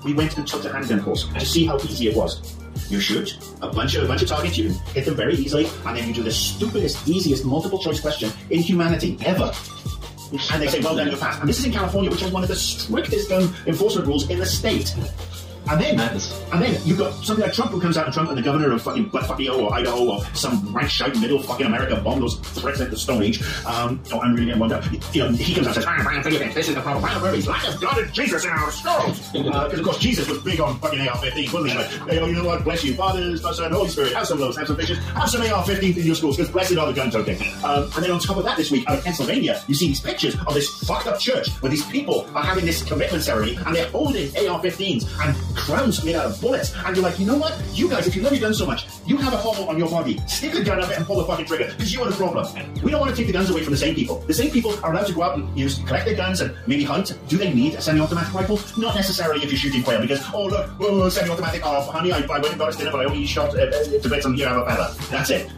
we went and took the handgun course to see how easy it was. You shoot a bunch of targets, you can hit them very easily, and then you do the stupidest, easiest multiple choice question in humanity ever. And they say, well done, you passed. And this is in California, which has one of the strictest gun enforcement rules in the state. And then you've got somebody like Trump who comes out, and Trump and the governor of fucking Butt-fucky-o or Idaho or some rank shite middle fucking America bomb those threats at the Stone Age. I'm really getting wound up. He comes out and says, this is the problem. Violent movies, lack of God and Jesus in our schools. Because, of course, Jesus was big on fucking AR-15, wasn't he? Like, you know what, bless you, Father, Son, Holy Spirit, have some of those, have some fishes, have some AR-15s in your schools, because blessed are the gun toting. And then on top of that, this week, out of Pennsylvania, you see these pictures of this fucked up church where these people are having this commitment ceremony, and they're holding AR-15s and crowns made out of bullets, and you're like, you know what? You guys, if you love your gun so much, you have a hole on your body. Stick the gun up it and pull the fucking trigger, because you are the problem. We don't want to take the guns away from the same people. The same people are allowed to go out and collect their guns and maybe hunt. Do they need a semi-automatic rifle? Not necessarily if you're shooting quail, because, semi-automatic, honey, I went and got us dinner, but I only shot to bits on here, I have a feather. That's it.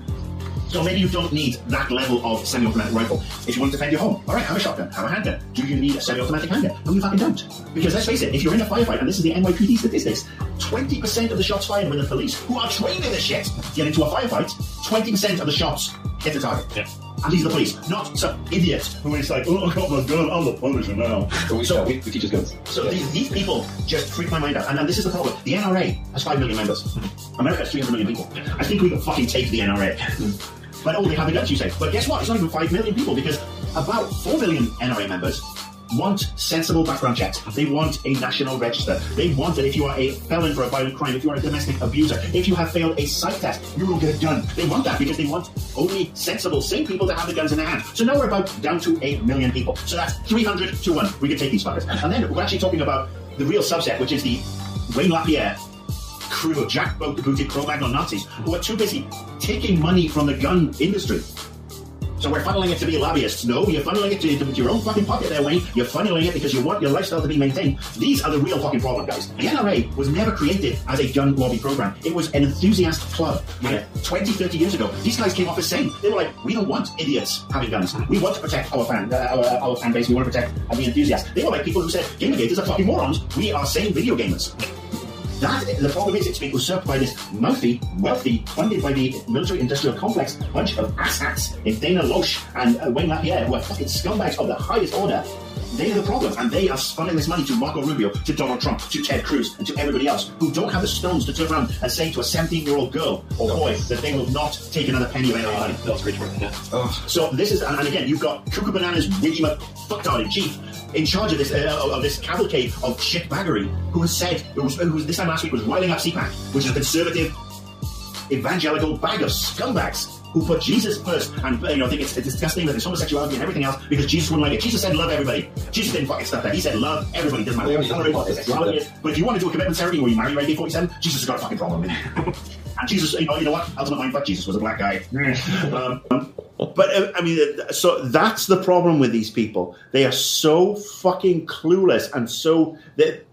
So maybe you don't need that level of semi-automatic rifle. If you want to defend your home, all right, have a shotgun, have a handgun. Do you need a semi-automatic handgun? No, you fucking don't. Because let's face it, if you're in a firefight, and this is the NYPD statistics, 20% of the shots fired when the police, who are trained in this shit, get into a firefight, 20% of the shots hit the target. Yeah. And these are the police, not some idiot who is like, oh, I got my gun, I'm the Punisher now. So we teach us guns. So these people just freak my mind out. And this is the problem. The NRA has 5 million members. America has 300 million people. I think we can fucking take the NRA. But they have the guns, you say. But guess what? It's not even 5 million people because about 4 million NRA members want sensible background checks. They want a national register. They want that if you are a felon for a violent crime, if you are a domestic abuser, if you have failed a psych test, you will get a gun. They want that because they want only sensible, sane people to have the guns in their hand. So now we're about down to 1 million people. So that's 300 to 1. We can take these fuckers. And then we're actually talking about the real subset, which is the Wayne LaPierre crew of jackbooted Cro-Magnon Nazis who are too busy taking money from the gun industry. So we're funneling it to be lobbyists. No, you're funneling it to your own fucking pocket there, Wayne. You're funneling it because you want your lifestyle to be maintained. These are the real fucking problem, guys. The NRA was never created as a gun lobby program. It was an enthusiast club. And 20, 30 years ago, these guys came off as sane. They were like, we don't want idiots having guns. We want to protect our fan base. We want to protect the enthusiasts. They were like people who said, Gamergators are fucking morons. We are sane video gamers. The problem is it's been usurped by this mouthy, wealthy, funded by the military-industrial complex bunch of asshats in Dana Loesch and Wayne LaPierre, who are fucking scumbags of the highest order. They are the problem, and they are funneling this money to Marco Rubio, to Donald Trump, to Ted Cruz, and to everybody else who don't have the stones to turn around and say to a 17-year-old girl or boy that they will not take another penny of NRA money. That was great, yeah. So this is, and again, you've got Cuckoo Bananas, Wiggy McFucktard in chief, in charge of this cavalcade of shitbaggery, who has said, who this time last week was riling up CPAC, which is a conservative, evangelical bag of scumbags who put Jesus first, and think it's disgusting that there's homosexuality and everything else because Jesus wouldn't like it. Jesus said love everybody. Jesus didn't fucking stuff that. He said love everybody. Doesn't matter what color what sexuality is. But if you want to do a commitment ceremony where you marry right 47, Jesus has got a fucking problem with it. And Jesus, you know what? Ultimate mindfuck. Jesus was a black guy. But I mean, so that's the problem with these people. They are so fucking clueless, and so that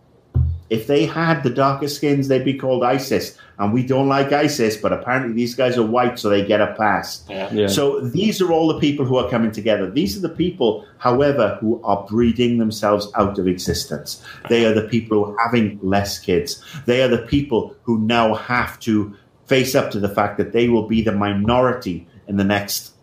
if they had the darker skins, they'd be called ISIS. And we don't like ISIS, but apparently these guys are white, so they get a pass. Yeah. So these are all the people who are coming together. These are the people, however, who are breeding themselves out of existence. They are the people who are having less kids. They are the people who now have to face up to the fact that they will be the minority in the next,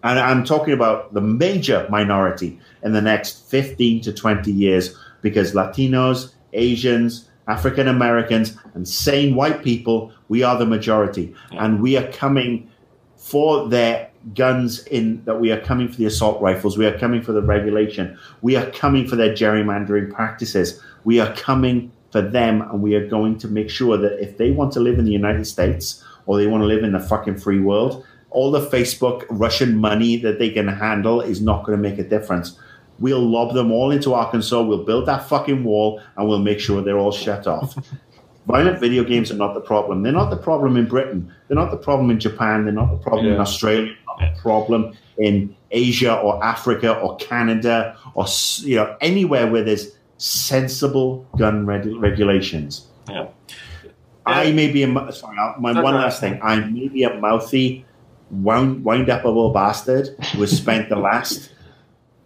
and I'm talking about the major minority in the next 15 to 20 years, because Latinos, Asians, African Americans, and sane white people, we are the majority. And we are coming for their guns that we are coming for the assault rifles. We are coming for the regulation. We are coming for their gerrymandering practices. We are coming for them, and we are going to make sure that if they want to live in the United States or they want to live in the fucking free world, all the Facebook Russian money that they can handle is not going to make a difference. We'll lob them all into Arkansas, we'll build that fucking wall, and we'll make sure they're all shut off. Violent video games are not the problem. They're not the problem in Britain. They're not the problem in Japan. They're not the problem in Australia. They're not the problem in Asia or Africa or Canada or anywhere where there's sensible gun regulations. Yeah. I may be one last thing. I may be a mouthy, wind-up-able bastard who has spent the last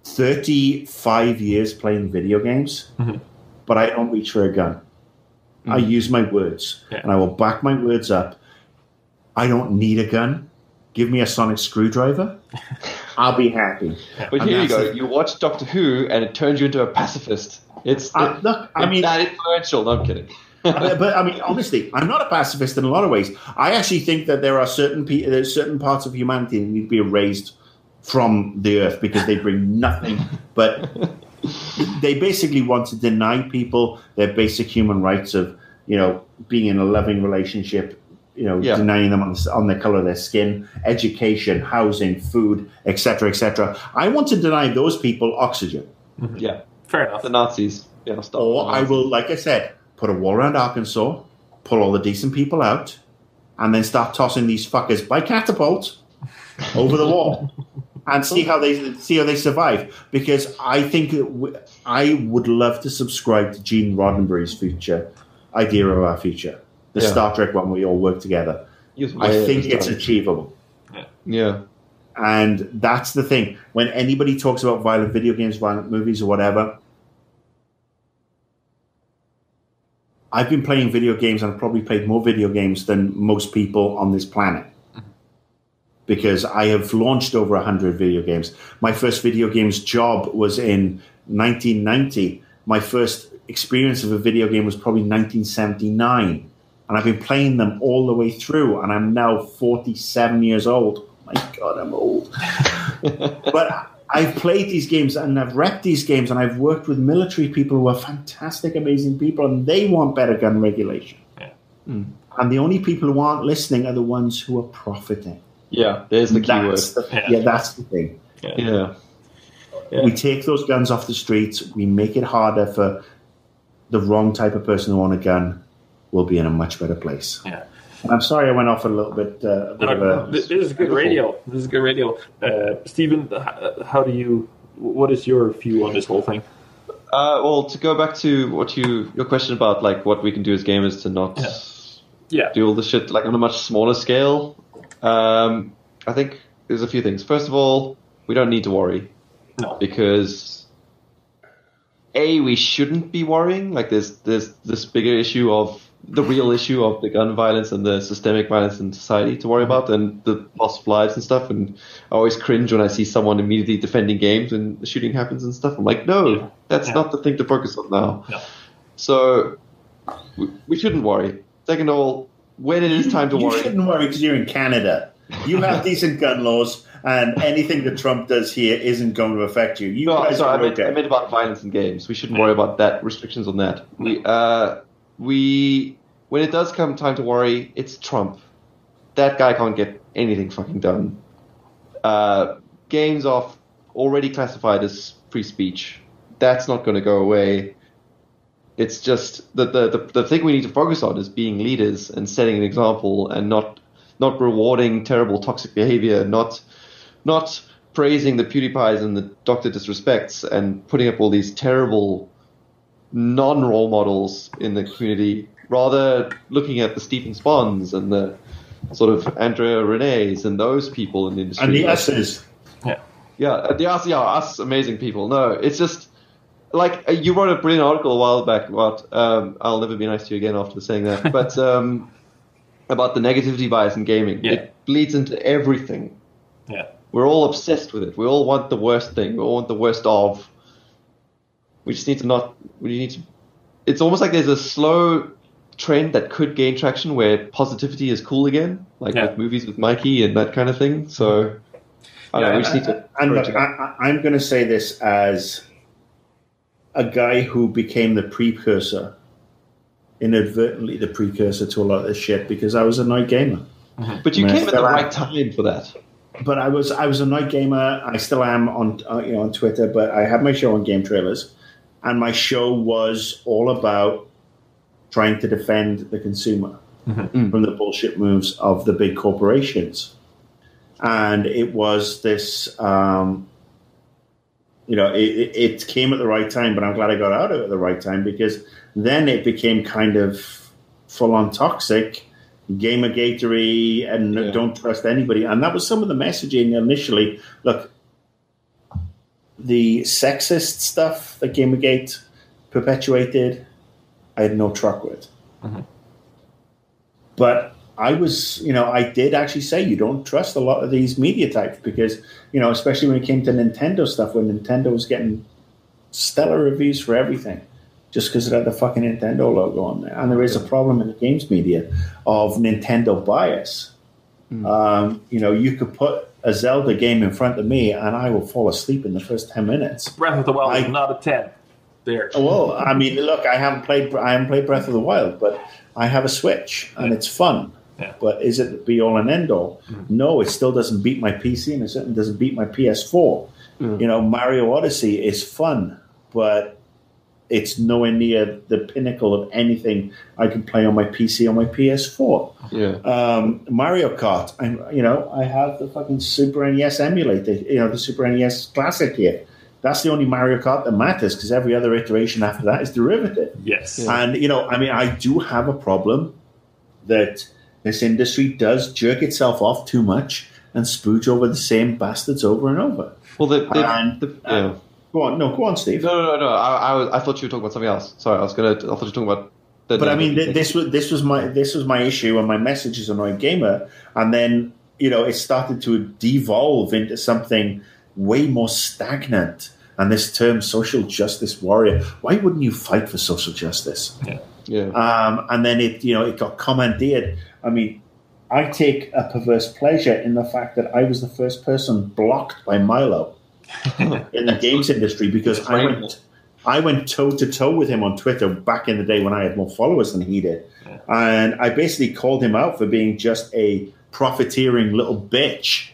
35 years playing video games, but I don't reach for a gun. I use my words, and I will back my words up. I don't need a gun. Give me a sonic screwdriver. I'll be happy. But here you go. You watch Doctor Who, and it turns you into a pacifist. It's that influential. No, I'm kidding. But I mean, honestly, I'm not a pacifist in a lot of ways. I actually think that there are certain parts of humanity that need to be erased from the earth because they bring nothing but they basically want to deny people their basic human rights of being in a loving relationship, denying them on the color of their skin, education, housing, food, etc., etc. I want to deny those people oxygen. Yeah, fair enough. The Nazis. I will, like I said, put a wall around Arkansas, pull all the decent people out, and then start tossing these fuckers by catapult over the wall. And see how they survive, because I think I would love to subscribe to Gene Roddenberry's future idea of our future, the Star Trek one where we all work together. I think it's achievable. Yeah, and that's the thing. When anybody talks about violent video games, violent movies, or whatever, I've been playing video games, and I've probably played more video games than most people on this planet. because I have launched over 100 video games. My first video games job was in 1990. My first experience of a video game was probably 1979. And I've been playing them all the way through, and I'm now 47 years old. My God, I'm old. But I've played these games, and I've repped these games, and I've worked with military people who are fantastic, amazing people, and they want better gun regulation. Yeah. And the only people who aren't listening are the ones who are profiting. Yeah, there's the key word. That's the thing. Yeah. We take those guns off the streets. We make it harder for the wrong type of person who own a gun. We'll be in a much better place. Yeah. And I'm sorry I went off a little bit. This is good radio. This is good radio. Stephen, what is your view on this whole thing? Well, to go back to your question about like what we can do as gamers to not do all this shit like on a much smaller scale. I think there's a few things. First of all, we don't need to worry. No. Because we shouldn't be worrying. Like there's this bigger issue of the real issue of the gun violence and the systemic violence in society to worry about, and the loss of lives and stuff. And I always cringe when I see someone immediately defending games when the shooting happens and stuff. I'm like, no, that's not the thing to focus on now. No. So we shouldn't worry. Second of all, when it is time to worry, you shouldn't worry because you're in Canada. You have decent gun laws, and anything that Trump does here isn't going to affect you. I meant about violence in games. We shouldn't worry about that, restrictions on that. When it does come time to worry, it's Trump. That guy can't get anything fucking done. Games are already classified as free speech. That's not going to go away. It's just the thing we need to focus on is being leaders and setting an example, and not rewarding terrible toxic behavior, not praising the PewDiePies and the Dr. Disrespects and putting up all these terrible non-role models in the community, rather looking at the Stephen Spons and the sort of Andrea Renees and those people in the industry. And the S's. Us amazing people. No, it's just like you wrote a brilliant article a while back about I'll never be nice to you again after saying that, but about the negativity bias in gaming. Yeah. It bleeds into everything. Yeah. We're all obsessed with it. We all want the worst thing. We all want the worst of. We just need to it's almost like there's a slow trend that could gain traction where positivity is cool again, like with movies with Mikey and that kind of thing. So I don't know, we just need to... I'm going to say this as a guy who became inadvertently the precursor to a lot of this shit, because I was a night gamer. Mm-hmm. But you came at the right time for that. But I was a night gamer. I still am on Twitter, but I had my show on Game Trailers, and my show was all about trying to defend the consumer from the bullshit moves of the big corporations. And it was this, it came at the right time, but I'm glad I got out of it at the right time, because then it became kind of full-on toxic, gamergatory, and don't trust anybody. And that was some of the messaging initially. Look, the sexist stuff that Gamergate perpetuated, I had no truck with. Mm-hmm. But I was, I did actually say you don't trust a lot of these media types because, especially when it came to Nintendo stuff, when Nintendo was getting stellar reviews for everything, just because it had the fucking Nintendo logo on there. And there is a problem in the games media of Nintendo bias. You could put a Zelda game in front of me and I will fall asleep in the first 10 minutes. Breath of the Wild is not a 10. There. Well, I mean, look, I haven't played Breath of the Wild, but I have a Switch and it's fun. Yeah. But is it the be all and end all? No, it still doesn't beat my PC, and it certainly doesn't beat my PS4. Mario Odyssey is fun, but it's nowhere near the pinnacle of anything I can play on my PC or my PS4. Yeah. Mario Kart, I have the fucking Super NES emulator, the Super NES Classic here. That's the only Mario Kart that matters, because every other iteration after that is derivative. Yes. Yeah. And, I do have a problem that this industry does jerk itself off too much and spooge over the same bastards over and over. Well, Go on, Steve. No. I thought you were talking about something else. Sorry, I thought you were talking about. But I mean, this was my issue, and my message as a night gamer. And then it started to devolve into something way more stagnant. And this term, social justice warrior, why wouldn't you fight for social justice? And then it got commandeered. I mean, I take a perverse pleasure in the fact that I was the first person blocked by Milo in the games industry because I went toe to toe with him on Twitter back in the day when I had more followers than he did. Yeah. And I basically called him out for being just a profiteering little bitch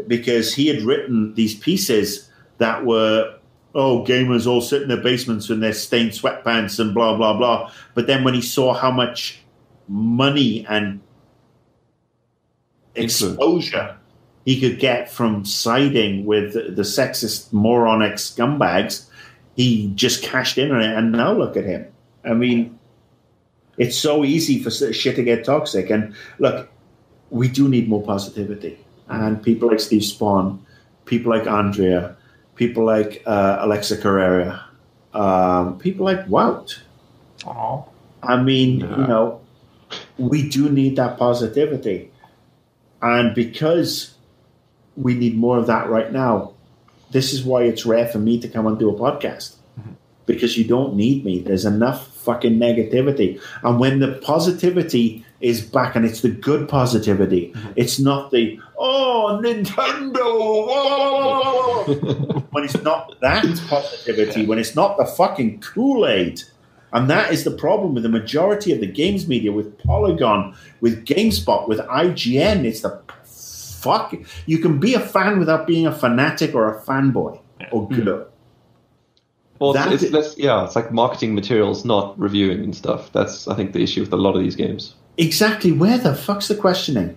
because he had written these pieces that were, gamers all sit in their basements in their stained sweatpants and blah, blah, blah. But then when he saw how much money and exposure he could get from siding with the sexist, moronic scumbags, he just cashed in on it. And now look at him. I mean, it's so easy for shit to get toxic. And look, we do need more positivity. And people like Steve Spawn, people like Andrea, people like Alexa Carrera, people like Wout. Aww. I mean, we do need that positivity. And because we need more of that right now, this is why it's rare for me to come and do a podcast. Mm-hmm. Because you don't need me. There's enough fucking negativity. And when the positivity is back, and it's the good positivity, it's not the, Nintendo, when it's not that positivity, when it's not the fucking Kool-Aid. And that is the problem with the majority of the games media, with Polygon, with GameSpot, with IGN. It's the fuck. You can be a fan without being a fanatic or a fanboy or good. Well, it's like marketing materials, not reviewing and stuff. That's, I think, the issue with a lot of these games. Exactly. Where the fuck's the questioning?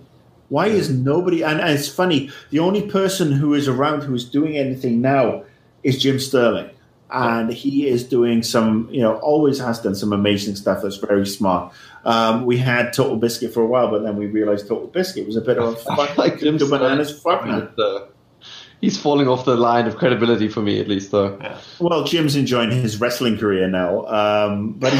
Why is nobody... And it's funny, the only person who is around who is doing anything now is Jim Sterling. And he is doing some, always has done some amazing stuff that's very smart. We had Total Biscuit for a while, but then we realized Total Biscuit was a bit of a fuck. Like Jim bananas fuck man. He's falling off the line of credibility for me, at least, though. Yeah. Well, Jim's enjoying his wrestling career now, but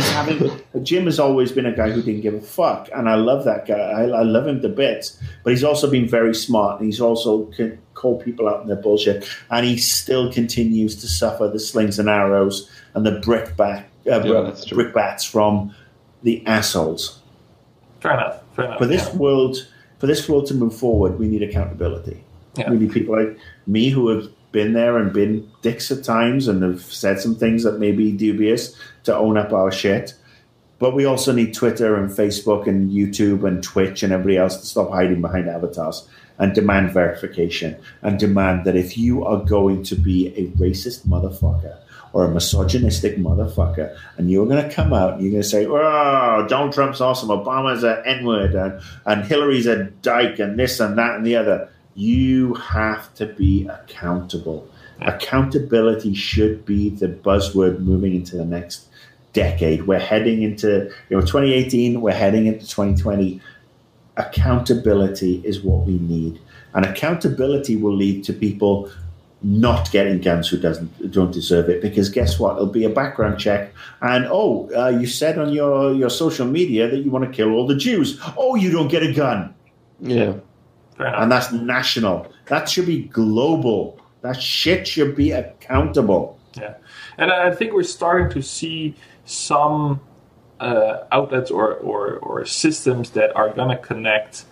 Jim has always been a guy who didn't give a fuck, and I love that guy. I love him to bits, but he's also been very smart, and he's also called people out in their bullshit, and he still continues to suffer the slings and arrows and the brickbats from the assholes. Fair enough. For this world to move forward, we need accountability. Yeah. We need people like me who have been there and been dicks at times and have said some things that may be dubious to own up our shit. But we also need Twitter and Facebook and YouTube and Twitch and everybody else to stop hiding behind avatars and demand verification and demand that if you are going to be a racist motherfucker or a misogynistic motherfucker and you're going to come out and you're going to say, Donald Trump's awesome, Obama's an N-word and Hillary's a dyke and this and that and the other, you have to be accountable. Accountability should be the buzzword moving into the next decade. We're heading into 2018, we're heading into 2020. Accountability is what we need. And accountability will lead to people not getting guns who don't deserve it. Because guess what? It'll be a background check. And, you said on your social media that you want to kill all the Jews. Oh, you don't get a gun. Yeah. And that's national. That should be global. That shit should be accountable. Yeah. And I think we're starting to see some outlets or systems that are going to connect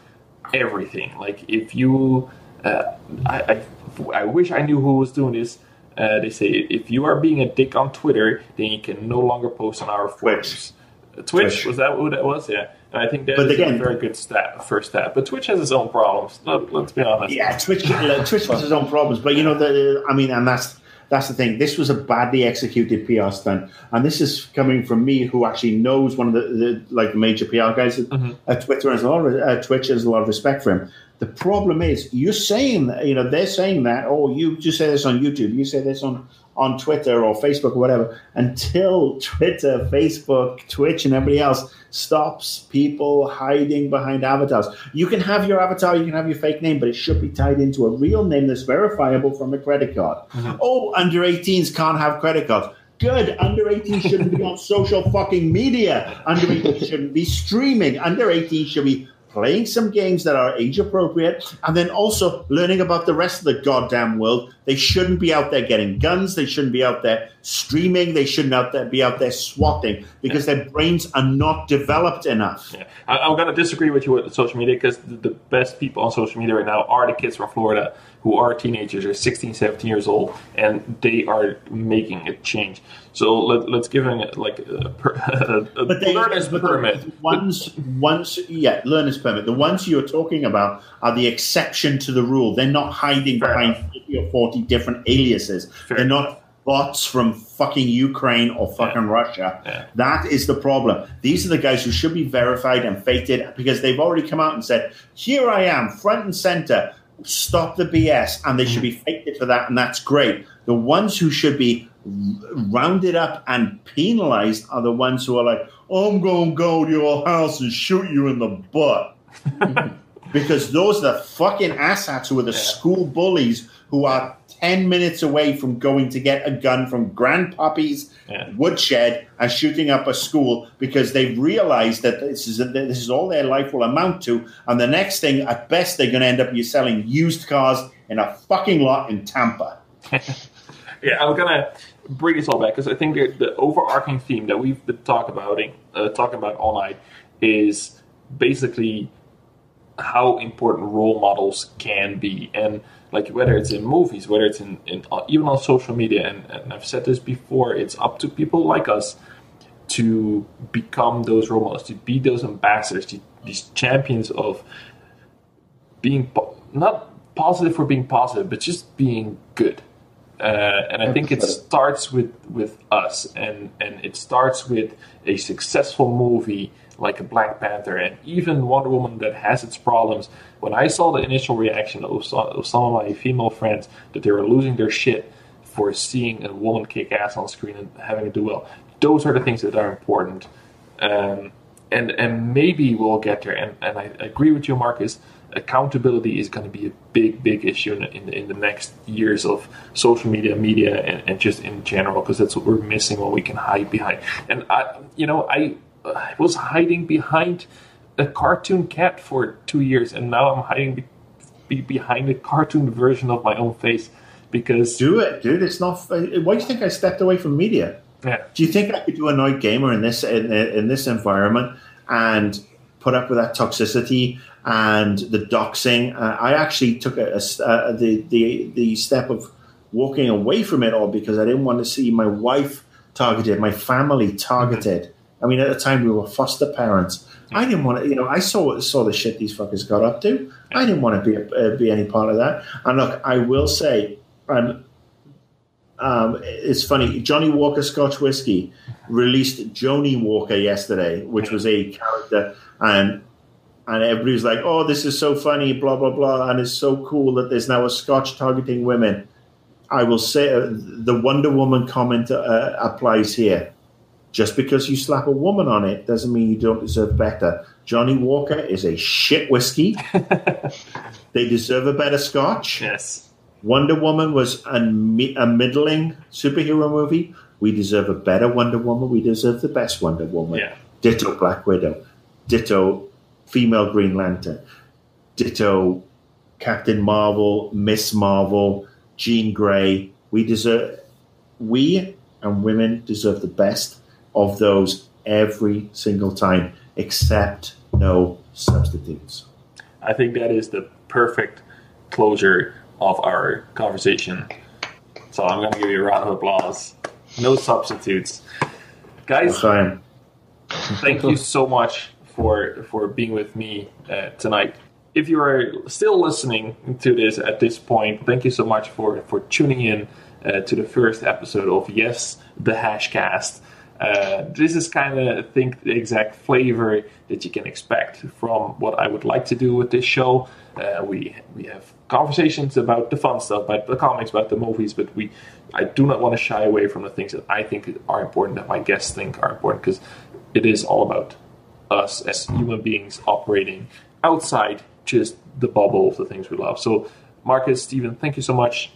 everything. Like if you... I wish I knew who was doing this. They say if you are being a dick on Twitter, then you can no longer post on our forums. Twitch, was that what that was? Yeah. And I think that's a very good first step. But Twitch has its own problems. Let's be honest. Yeah, Twitch has its own problems. But and that's the thing. This was a badly executed PR stunt, and this is coming from me, who actually knows one of the major PR guys at Twitter, and Twitch has a lot of respect for him. The problem is, you're saying, they're saying that, you just say this on YouTube, you say this on Twitter or Facebook or whatever, until Twitter, Facebook, Twitch, and everybody else stops people hiding behind avatars. You can have your avatar, you can have your fake name, but it should be tied into a real name that's verifiable from a credit card. Mm-hmm. Under 18s can't have credit cards. Good. Under 18s shouldn't be on social fucking media. Under 18s shouldn't be streaming. Under 18s should be playing some games that are age appropriate, and then also learning about the rest of the goddamn world. They shouldn't be out there getting guns. They shouldn't be out there streaming. They shouldn't be out there swatting because their brains are not developed enough. Yeah. I'm going to disagree with you with social media because the best people on social media right now are the kids from Florida who are teenagers, are 16, 17 years old, and they are making a change. So let's give them like a learner's permit. Learner's permit. The ones you're talking about are the exception to the rule. They're not hiding behind 50 or 40 different aliases. They're not bots from fucking Ukraine or fucking Russia. Yeah. That is the problem. These are the guys who should be verified and fated because they've already come out and said, here I am, front and center, stop the BS, and they should be fated for that, and that's great. The ones who should be rounded up and penalized are the ones who are like, I'm going to go to your house and shoot you in the butt. Because those are the fucking asshats who are the school bullies who are 10 minutes away from going to get a gun from Grandpappy's woodshed and shooting up a school because they've realized that this is all their life will amount to. And the next thing, at best, they're going to end up selling used cars in a fucking lot in Tampa. Yeah, I'm going to bring this all back because I think the overarching theme that we've been talking about all night is basically how important role models can be, and like whether it's in movies, whether it's in even on social media, and I've said this before, it's up to people like us to become those role models, to be those ambassadors, these champions of being not positive for being positive, but just being good. And I think it starts with us, and it starts with a successful movie like a Black Panther, and even Wonder Woman that has its problems. When I saw the initial reaction of some of my female friends that they were losing their shit for seeing a woman kick ass on screen and having it do well, those are the things that are important. And maybe we'll get there. And I agree with you, Marcus. Accountability is going to be a big issue in the next years of social media and just in general, because that's what we're missing, what we can hide behind. And I was hiding behind a cartoon cat for 2 years, and now I'm hiding behind a cartoon version of my own face because... Do it, dude. It's not... Why do you think I stepped away from media? Yeah. Do you think I could do Annoyed Gamer in this environment and put up with that toxicity and the doxing? I actually took the step of walking away from it all because I didn't want to see my wife targeted, my family targeted. Mm-hmm. I mean, at the time, we were foster parents. I didn't want to, I saw the shit these fuckers got up to. I didn't want to be any part of that. And look, I will say, it's funny, Johnny Walker Scotch Whiskey released Joni Walker yesterday, which was a character, and everybody was like, oh, this is so funny, blah, blah, blah, and it's so cool that there's now a Scotch targeting women. I will say the Wonder Woman comment applies here. Just because you slap a woman on it doesn't mean you don't deserve better. Johnny Walker is a shit whiskey. They deserve a better Scotch. Yes. Wonder Woman was a middling superhero movie. We deserve a better Wonder Woman. We deserve the best Wonder Woman. Yeah. Ditto Black Widow. Ditto female Green Lantern. Ditto Captain Marvel, Miss Marvel, Jean Grey. We and women deserve the best of those every single time, except no substitutes. I think that is the perfect closure of our conversation. So I'm going to give you a round of applause. No substitutes. Guys, thank you so much for being with me tonight. If you are still listening to this at this point, thank you so much for tuning in to the first episode of Yes, the Hashcast. This is kind of, I think, the exact flavor that you can expect from what I would like to do with this show. We have conversations about the fun stuff, about the comics, about the movies, but I do not want to shy away from the things that I think are important, that my guests think are important, because it is all about us as human beings operating outside just the bubble of the things we love. So Marcus, Stephen, thank you so much.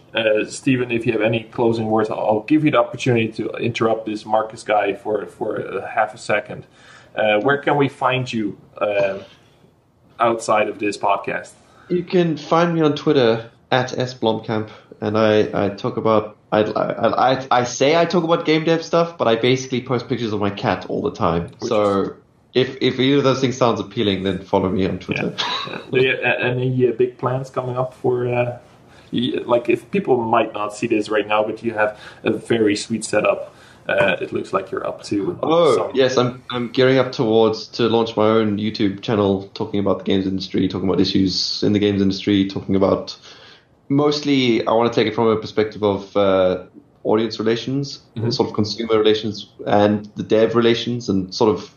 Stephen, if you have any closing words, I'll give you the opportunity to interrupt this Marcus guy for half a second. Where can we find you outside of this podcast? You can find me on Twitter at @sblomkamp, and I talk about I say I talk about game dev stuff, but I basically post pictures of my cat all the time. So if either of those things sounds appealing, then follow me on Twitter. Yeah. Do you have any big plans coming up for? Like, if people might not see this right now, but you have a very sweet setup. It looks like you're up to. Yes, I'm gearing up to launch my own YouTube channel, talking about the games industry, talking about issues in the games industry, talking about mostly. I want to take it from a perspective of audience relations, sort of consumer relations, and the dev relations, and sort of,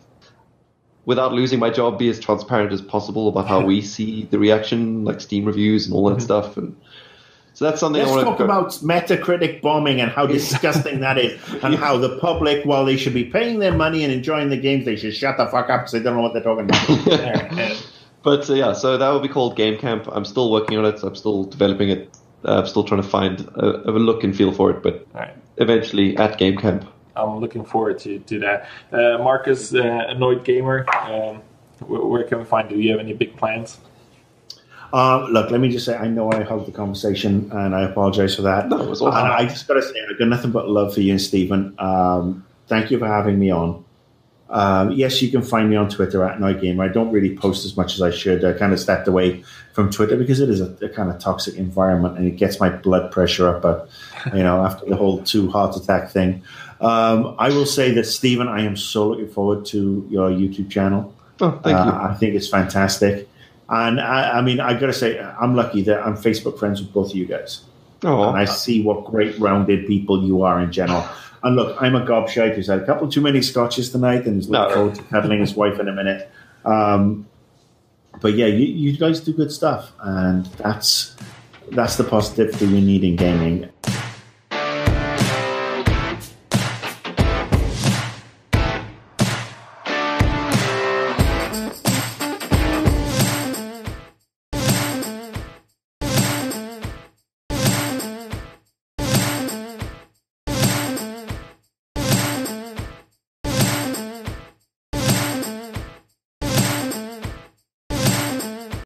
without losing my job, be as transparent as possible about how we see the reaction, like Steam reviews and all that stuff. And so that's something Let's I want talk about Metacritic bombing and how disgusting that is, and how the public, while they should be paying their money and enjoying the games, they should shut the fuck up because they don't know what they're talking about. But so that will be called Game Camp. I'm still working on it. I'm still developing it. I'm still trying to find a look and feel for it, but eventually at Game Camp. I'm looking forward to that. Marcus, Annoyed Gamer, where can we find you? Do you have any big plans? Look, let me just say, I know I hugged the conversation, and I apologize for that. No, it was awesome. And I just got to say, I've got nothing but love for you and Stephen. Thank you for having me on. Yes, you can find me on Twitter at @NoidGamer. I don't really post as much as I should. I kind of stepped away from Twitter because it is a kind of toxic environment, and it gets my blood pressure up. But after the whole 2 heart attack thing, I will say that, Stephen, I am so looking forward to your YouTube channel. Oh, thank you. I think it's fantastic. And I mean, I got to say, I'm lucky that I'm Facebook friends with both of you guys. Oh, and I see what great rounded people you are in general. And look, I'm a gobshite who's had a couple too many scotches tonight and is looking forward to cuddling his wife in a minute. But yeah, you guys do good stuff, and that's the positivity we need in gaming.